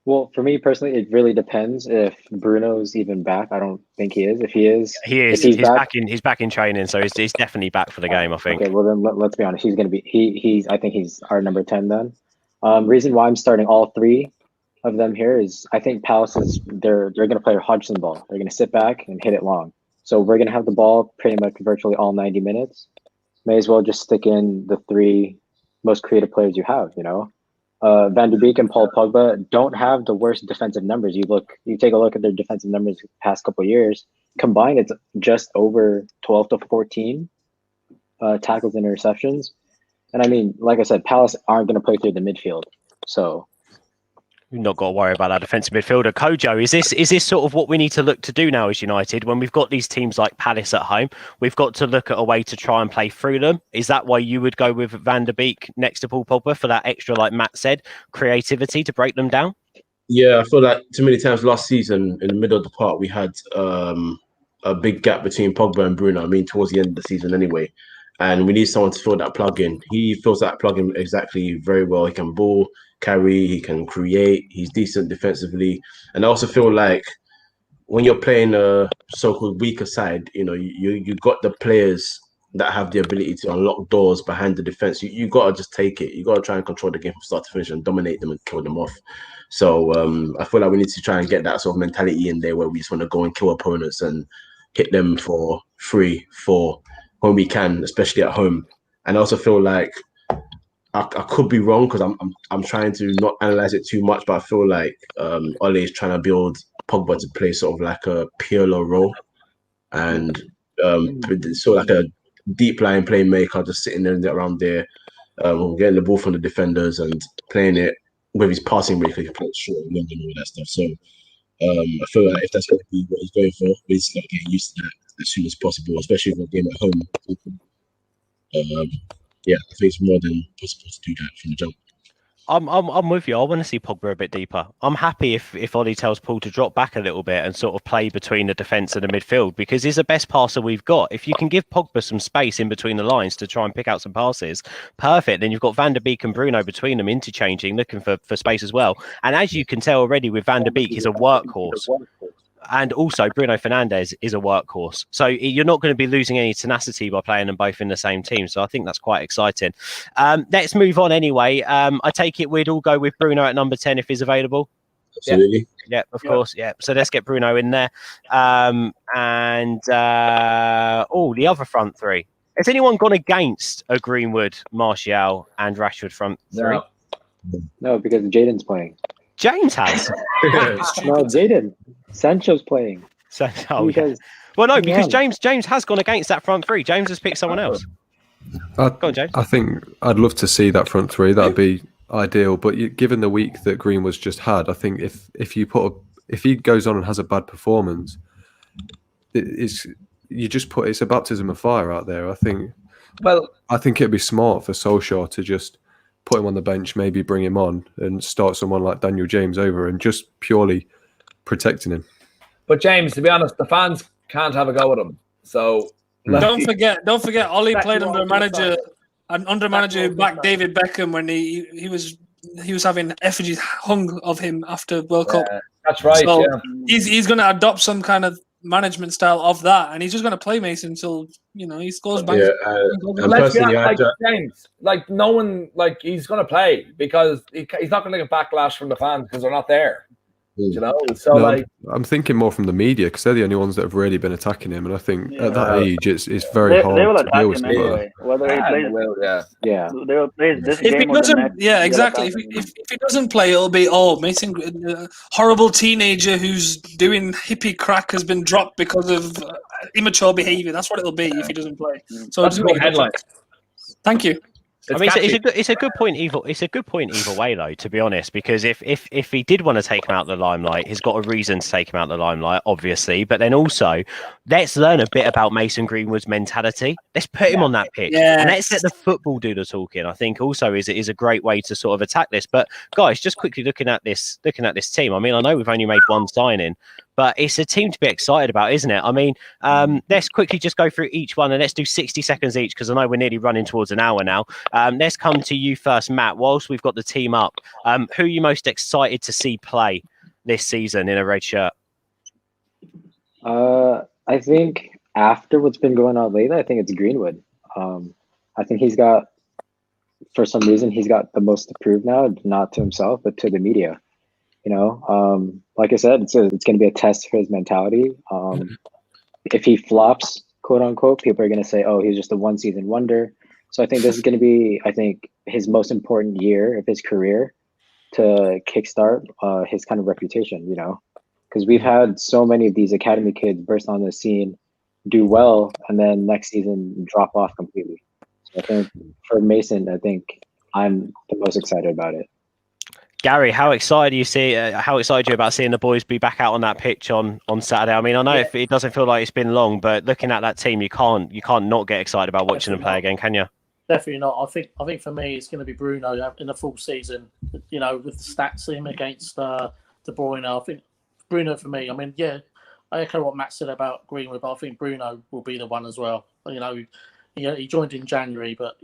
Well, for me personally, it really depends if Bruno's even back. I don't think he is. If he is, he is. He's back in training, so he's definitely back for the game, I think. Okay, well then let's be honest. He's going to be he's. I think he's our number 10 then. Reason why I'm starting all three of them here is I think Palace is they're going to play a Hodgson ball. They're going to sit back and hit it long. So we're going to have the ball pretty much virtually all 90 minutes. May as well just stick in the three most creative players you have. You know. Van der Beek and Paul Pogba don't have the worst defensive numbers. You take a look at their defensive numbers the past couple of years. Combined, it's just over 12 to 14 tackles and interceptions. And I mean, like I said, Palace aren't going to play through the midfield. So we've not got to worry about our defensive midfielder. Kojo, is this sort of what we need to look to do now as United? When we've got these teams like Palace at home, we've got to look at a way to try and play through them. Is that why you would go with Van der Beek next to Paul Pogba for that extra, like Matt said, creativity to break them down? Yeah, I feel like too many times last season in the middle of the park, we had a big gap between Pogba and Bruno. I mean, towards the end of the season anyway. And we need someone to fill that plug in. He fills that plug in exactly very well. He can ball carry, he can create, he's decent defensively. And I also feel like when you're playing a so-called weaker side, you know, you got the players that have the ability to unlock doors behind the defense. You got to just take it. You got to try and control the game from start to finish and dominate them and kill them off. So I feel like we need to try and get that sort of mentality in there where we just want to go and kill opponents and hit them for 3, 4 when we can, especially at home. And I also feel like I could be wrong because I'm trying to not analyze it too much, but I feel like Ole is trying to build Pogba to play sort of like a Pirlo role and sort of like a deep line playmaker, just sitting there around there, getting the ball from the defenders and playing it with his passing rate, he can play it short and long and all that stuff. So I feel like if that's going to be what he's going for, we just got to get used to that as soon as possible, especially with a game at home. Yeah, I think it's more than possible to do that from the jump. I'm with you. I want to see Pogba a bit deeper. I'm happy if Ollie tells Paul to drop back a little bit and sort of play between the defence and the midfield because he's the best passer we've got. If you can give Pogba some space in between the lines to try and pick out some passes, perfect. Then you've got Van der Beek and Bruno between them interchanging, looking for space as well. And as you can tell already with Van der Beek, he's a workhorse. And also Bruno Fernandes is a workhorse. So you're not going to be losing any tenacity by playing them both in the same team. So I think that's quite exciting. Let's move on anyway. I take it we'd all go with Bruno at number 10 if he's available. Absolutely. Yeah, of course. Yeah. So let's get Bruno in there. The other front three. Has anyone gone against a Greenwood, Martial and Rashford front three? No, because Jaden's playing. James has. No, Jaden. Sancho's playing. Because James has gone against that front three. James has picked someone else. Go on, James. I think I'd love to see that front three. That'd be ideal. But given the week that Greenwood's just had, I think if he goes on and has a bad performance, it's a baptism of fire out there. I think it'd be smart for Solskjaer to just put him on the bench, maybe bring him on and start someone like Daniel James over and just purely protecting him. But James, to be honest, the fans can't have a go at him. So don't forget, Ollie played under a manager who backed David Beckham when he was having effigies hung of him after World Cup. That's right. So he's going to adopt some kind of management style of that, and he's just going to play Mason until he scores back. Let's be honest, James, no one, he's going to play because he's not going to get backlash from the fans because they're not there. I'm thinking more from the media because they're the only ones that have really been attacking him, and I think at that age it's very hard. They will to attack deal him with anyway. Whether he plays, they will play this game. If he doesn't, exactly. If he doesn't play, it'll be Mason, horrible teenager who's doing hippie crack has been dropped because of immature behaviour. That's what it'll be if he doesn't play. So that's a good headline. Thank you. I mean, it's a good point. It's a good point either way, though. To be honest, because if he did want to take him out of the limelight, he's got a reason to take him out of the limelight, obviously. But then also, let's learn a bit about Mason Greenwood's mentality. Let's put him on that pitch, and let's let the football do the talking. I think also is a great way to sort of attack this. But guys, just quickly looking at this team. I mean, I know we've only made one signing, but it's a team to be excited about, isn't it? I mean, let's quickly just go through each one and let's do 60 seconds each because I know we're nearly running towards an hour now. Let's come to you first, Matt. Whilst we've got the team up, who are you most excited to see play this season in a red shirt? I think after what's been going on lately, I think it's Greenwood. I think for some reason, he's got the most to prove now, not to himself, but to the media. Like I said, it's going to be a test for his mentality. If he flops, quote unquote, people are going to say, "Oh, he's just a one-season wonder." So I think this is going to be, his most important year of his career to kickstart his kind of reputation. Because we've had so many of these academy kids burst on the scene, do well, and then next season drop off completely. So I think for Mason, I'm the most excited about it. Gary, how excited you about seeing the boys be back out on that pitch on Saturday? I mean, I know if it doesn't feel like it's been long, but looking at that team, you can't not get excited about watching them play again, can you? Definitely not. I think for me, it's going to be Bruno in the full season. With the stats him against De Bruyne, I think Bruno for me. I mean, I echo what Matt said about Greenwood, but I think Bruno will be the one as well. He joined in January, but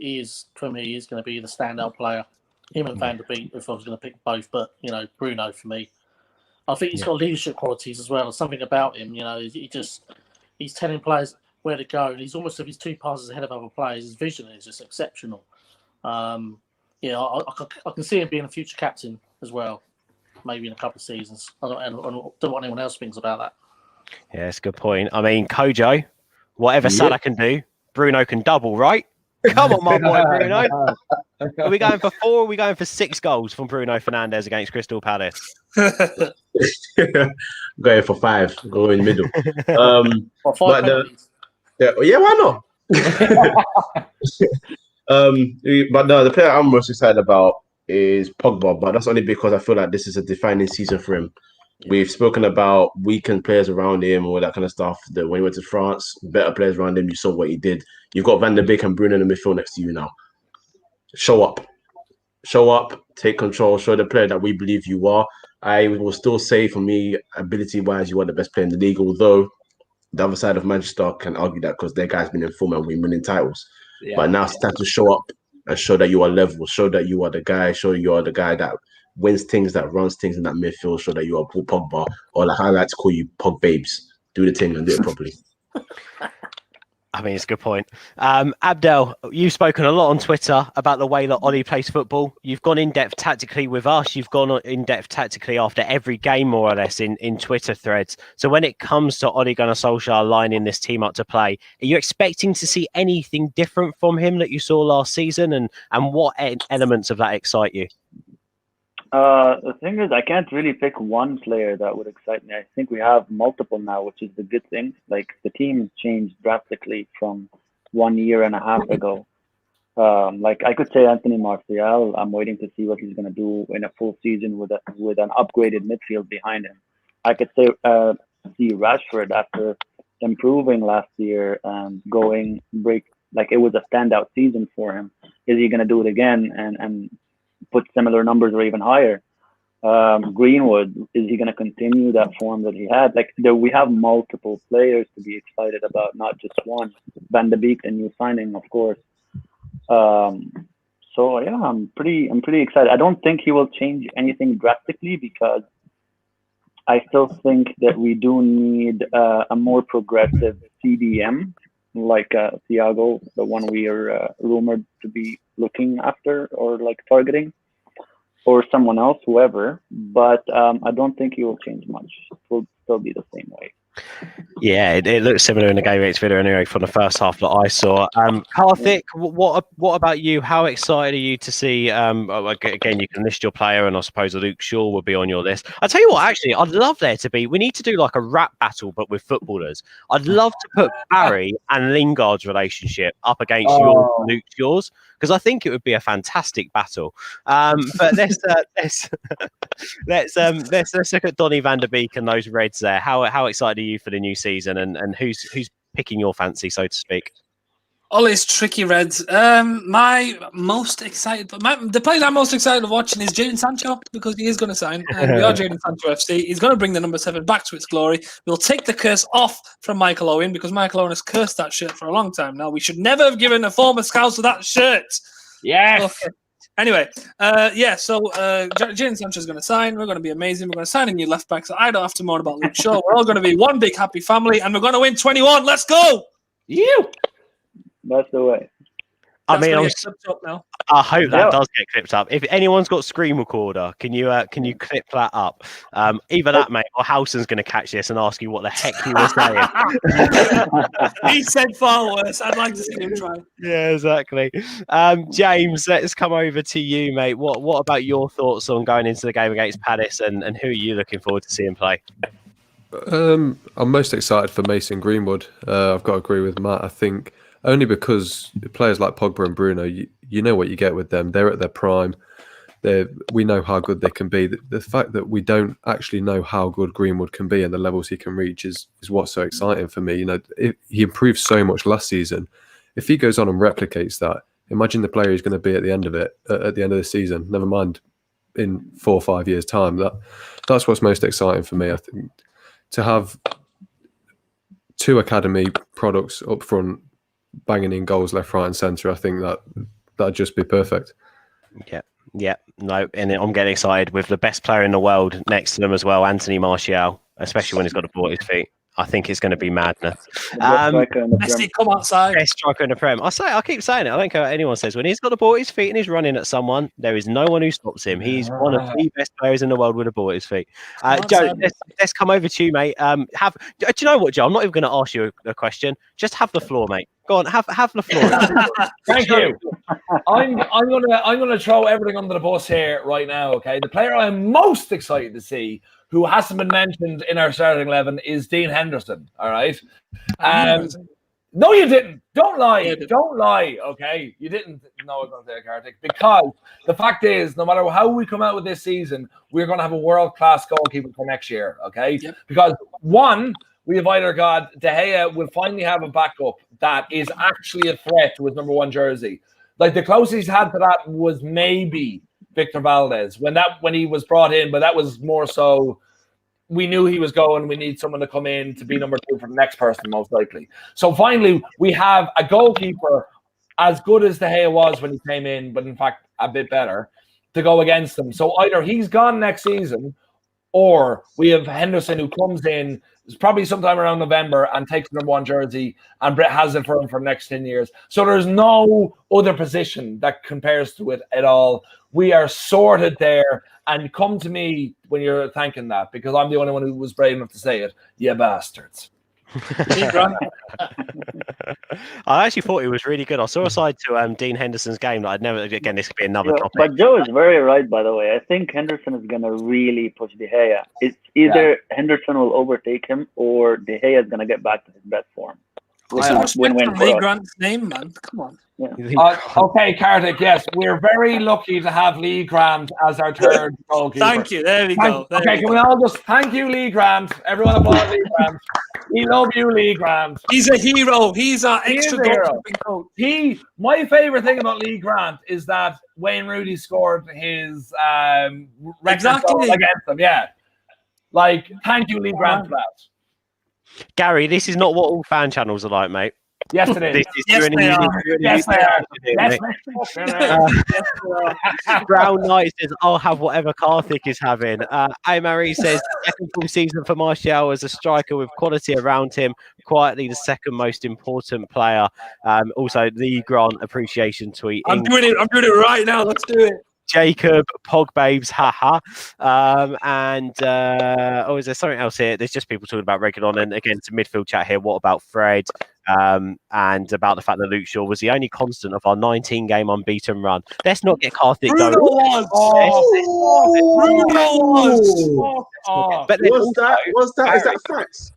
for me, he's going to be the standout player. Him and Van der Beek, if I was going to pick both, but Bruno for me. I think he's got leadership qualities as well. Something about him, he's telling players where to go, and he's almost, if he's 2 passes ahead of other players, his vision is just exceptional. I can see him being a future captain as well, maybe in a couple of seasons. I don't know what anyone else thinks about that. Yeah, that's a good point. I mean, Kojo, whatever Salah can do, Bruno can double, right? Come on, my boy, Bruno. Are we going for 4 or are we going for 6 goals from Bruno Fernandes against Crystal Palace? Going for 5. Go in the middle. Why not? But the player I'm most excited about is Pogba, but that's only because I feel like this is a defining season for him. We've spoken about weakened players around him, all that kind of stuff. That when he went to France, better players around him, you saw what he did. You've got Van der Beek and Bruno in the midfield next to you now. Show up, take control, show the player that we believe you are. I will still say, for me, ability-wise, you are the best player in the league, although the other side of Manchester can argue that because their guy's been in form and we're winning titles. Yeah. But now it's time to show up and show that you are level, show that you are the guy, show you are the guy that wins things, that runs things in that midfield, show that you are Paul Pogba, or like I like to call you Pog Babes. Do the thing and do it properly. I mean, it's a good point. Abdel, you've spoken a lot on Twitter about the way that Ollie plays football. You've gone in-depth tactically with us. You've gone in-depth tactically after every game, more or less, in Twitter threads. So when it comes to Ole Gunnar Solskjaer lining this team up to play, are you expecting to see anything different from him that you saw last season? And what elements of that excite you? The thing is, I can't really pick one player that would excite me. I think we have multiple now, which is the good thing. Like, the team has changed drastically from 1 year and a half ago. Like, I could say Anthony Martial. I'm waiting to see what he's going to do in a full season with an upgraded midfield behind him. I could say see Rashford after improving last year and it was a standout season for him. Is he going to do it again and put similar numbers or even higher? Greenwood, is he going to continue that form that he had? We have multiple players to be excited about, not just one. Van der Beek, the new signing, of course. So yeah, I'm pretty excited. I don't think he will change anything drastically because I still think that we do need a more progressive CDM, like Thiago, the one we are rumored to be looking after or targeting, or someone else, whoever. But I don't think he will change much. It will still be the same way. Yeah, it looks similar in the game against Villa anyway from the first half that I saw. Karthik, what about you? How excited are you to see? Again, you can list your player, and I suppose Luke Shaw will be on your list. I'll tell you what, actually, I'd love there to be. We need to do like a rap battle, but with footballers. I'd love to put Barry and Lingard's relationship up against Luke Shaw's, because I think it would be a fantastic battle. But let's look at Donny van der Beek and those Reds there. How excited are you for the new season, and who's picking your fancy, so to speak? All these tricky Reds. My most excited, the player I'm most excited of watching is Jadon Sancho, because he is going to sign, and we are Jadon Sancho FC. He's going to bring the number 7 back to its glory. We'll take the curse off from Michael Owen, because Michael Owen has cursed that shirt for a long time now. We should never have given a former scout to that shirt. Yes. Okay. Anyway, so Jadon Sancho is going to sign. We're going to be amazing. We're going to sign a new left back, so I don't have to moan about Luke Shaw. We're all going to be one big happy family, and we're going to win 21. Let's go! You. That's the way. I mean, now. I hope that does get clipped up. If anyone's got screen recorder, can you clip that up? Either that, mate, or Howson's going to catch this and ask you what the heck he was saying. He said far worse. I'd like to see him try. Yeah, exactly. James, let's come over to you, mate. What about your thoughts on going into the game against Palace, and who are you looking forward to seeing play? I'm most excited for Mason Greenwood. I've got to agree with Matt. I think only because players like Pogba and Bruno, you know what you get with them. They're at their prime. We know how good they can be. The fact that we don't actually know how good Greenwood can be and the levels he can reach is what's so exciting for me. You know, he improved so much last season. If he goes on and replicates that, imagine the player he's going to be at the end of the season. Never mind in 4 or 5 years' time. That's what's most exciting for me. I think to have 2 academy products up front, banging in goals left, right, and centre. I think that'd just be perfect. Yeah, no, and I'm getting excited with the best player in the world next to them as well, Anthony Martial, especially when he's got a ball at his feet. I think it's going to be madness. Messi, come outside. Best striker in the Prem. I keep saying it. I don't care what anyone says. When he's got the ball at his feet and he's running at someone, there is no one who stops him. He's one of the best players in the world with a ball at his feet. Joe, let's come over to you, mate. Do you know what, Joe? I'm not even going to ask you a question. Just have the floor, mate. Go on, have the floor. Thank you. I'm gonna throw everything under the bus here right now. Okay, the player I'm most excited to see, who hasn't been mentioned in our starting 11, is Dean Henderson. All right. No, you didn't. Don't lie. Don't lie. Okay, you didn't know I was going to say Kartik, because the fact is, no matter how we come out with this season, we're going to have a world-class goalkeeper for next year. Okay, because one, we have either got De Gea will finally have a backup that is actually a threat to his number 1 jersey. Like the closest he's had to that was maybe Victor Valdez when he was brought in, but that was more so we knew he was going. We need someone to come in to be number 2 for the next person, most likely. So finally, we have a goalkeeper as good as De Gea was when he came in, but in fact a bit better to go against him. So either he's gone next season, or we have Henderson who comes in probably sometime around November and takes the number 1 jersey, and Brett has it for him for the next 10 years. So there's no other position that compares to it at all. We are sorted there, and come to me when you're thanking that, because I'm the only one who was brave enough to say it. You bastards. I actually thought he was really good. I saw a side to Dean Henderson's game that I'd never. Again, this could be another topic. But Joe is very right, by the way. I think Henderson is going to really push De Gea. It's either Henderson will overtake him, or De Gea is going to get back to his best form. Win-win Lee Grant's name, man. Come on. Yeah. Okay, Kartik, yes, we're very lucky to have Lee Grant as our 3rd goalkeeper. Thank you. There we go. Can we all just thank you, Lee Grant? Everyone applaud Lee Grant. We love you, Lee Grant. He's a hero. He's our extra goalkeeping coach. My favorite thing about Lee Grant is that Wayne Rooney scored his record goal against him. Yeah. Like, thank you, Lee Grant, for that. Gary, this is not what all fan channels are like, mate. Yes, it is. Yes, they are. Brown Knight says, I'll have whatever Karthik is having. A. Marie says, second full season for Martial as a striker with quality around him. Quietly the second most important player. Also, the Grant appreciation tweet. I'm doing it right now. Let's do it. Jacob, Pogbabes, haha. Is there something else here? There's just people talking about Reguilon, and again, it's a midfield chat here. What about Fred? And about the fact that Luke Shaw was the only constant of our 19-game unbeaten run. Let's not get Karthik going. Bruno was. But what's that? Is that facts?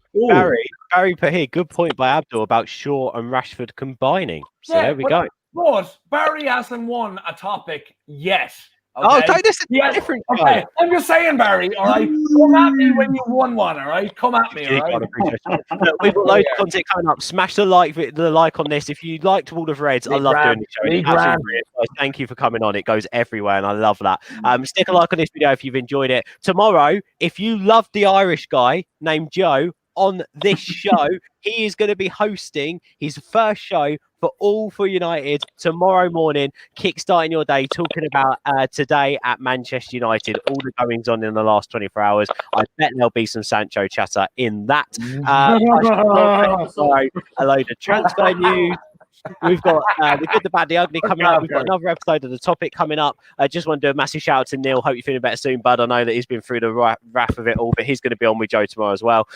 Barry put here, good point by Abdul about Shaw and Rashford combining. So there we go. But Barry hasn't won a topic yet. Oh, Okay? this is Yes. different. Okay, I'm just saying, Barry. All right, come at me when you won one. All right, come at me. All right. Look, we've got loads of content coming up. Smash the like on this. If you liked Wall of Reds, I love doing the show. It's absolutely brilliant. Guys, thank you for coming on. It goes everywhere, and I love that. Stick a like on this video if you've enjoyed it. Tomorrow, if you love the Irish guy named Joe on this show, he is going to be hosting his first show for All for United tomorrow morning, kickstarting your day, talking about today at Manchester United, all the goings on in the last 24 hours. I bet there'll be some Sancho chatter in that. A load of transfer news. We've got the good, the bad, the ugly coming up. We've got another episode of The Topic coming up. I just want to do a massive shout out to Neil. Hope you're feeling better soon, bud. I know that he's been through the wrath of it all, but he's going to be on with Joe tomorrow as well.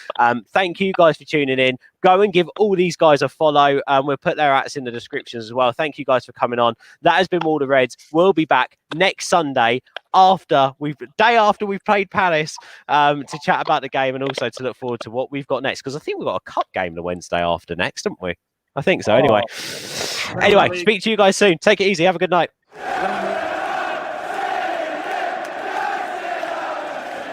Thank you guys for tuning in. Go and give all these guys a follow. We'll put their ats in the descriptions as well. Thank you guys for coming on. That has been Wall of Reds. We'll be back next Sunday after we've played Palace to chat about the game and also to look forward to what we've got next, because I think we've got a cup game the Wednesday after next, haven't we? I think so. Anyway, speak to you guys soon. Take it easy. Have a good night.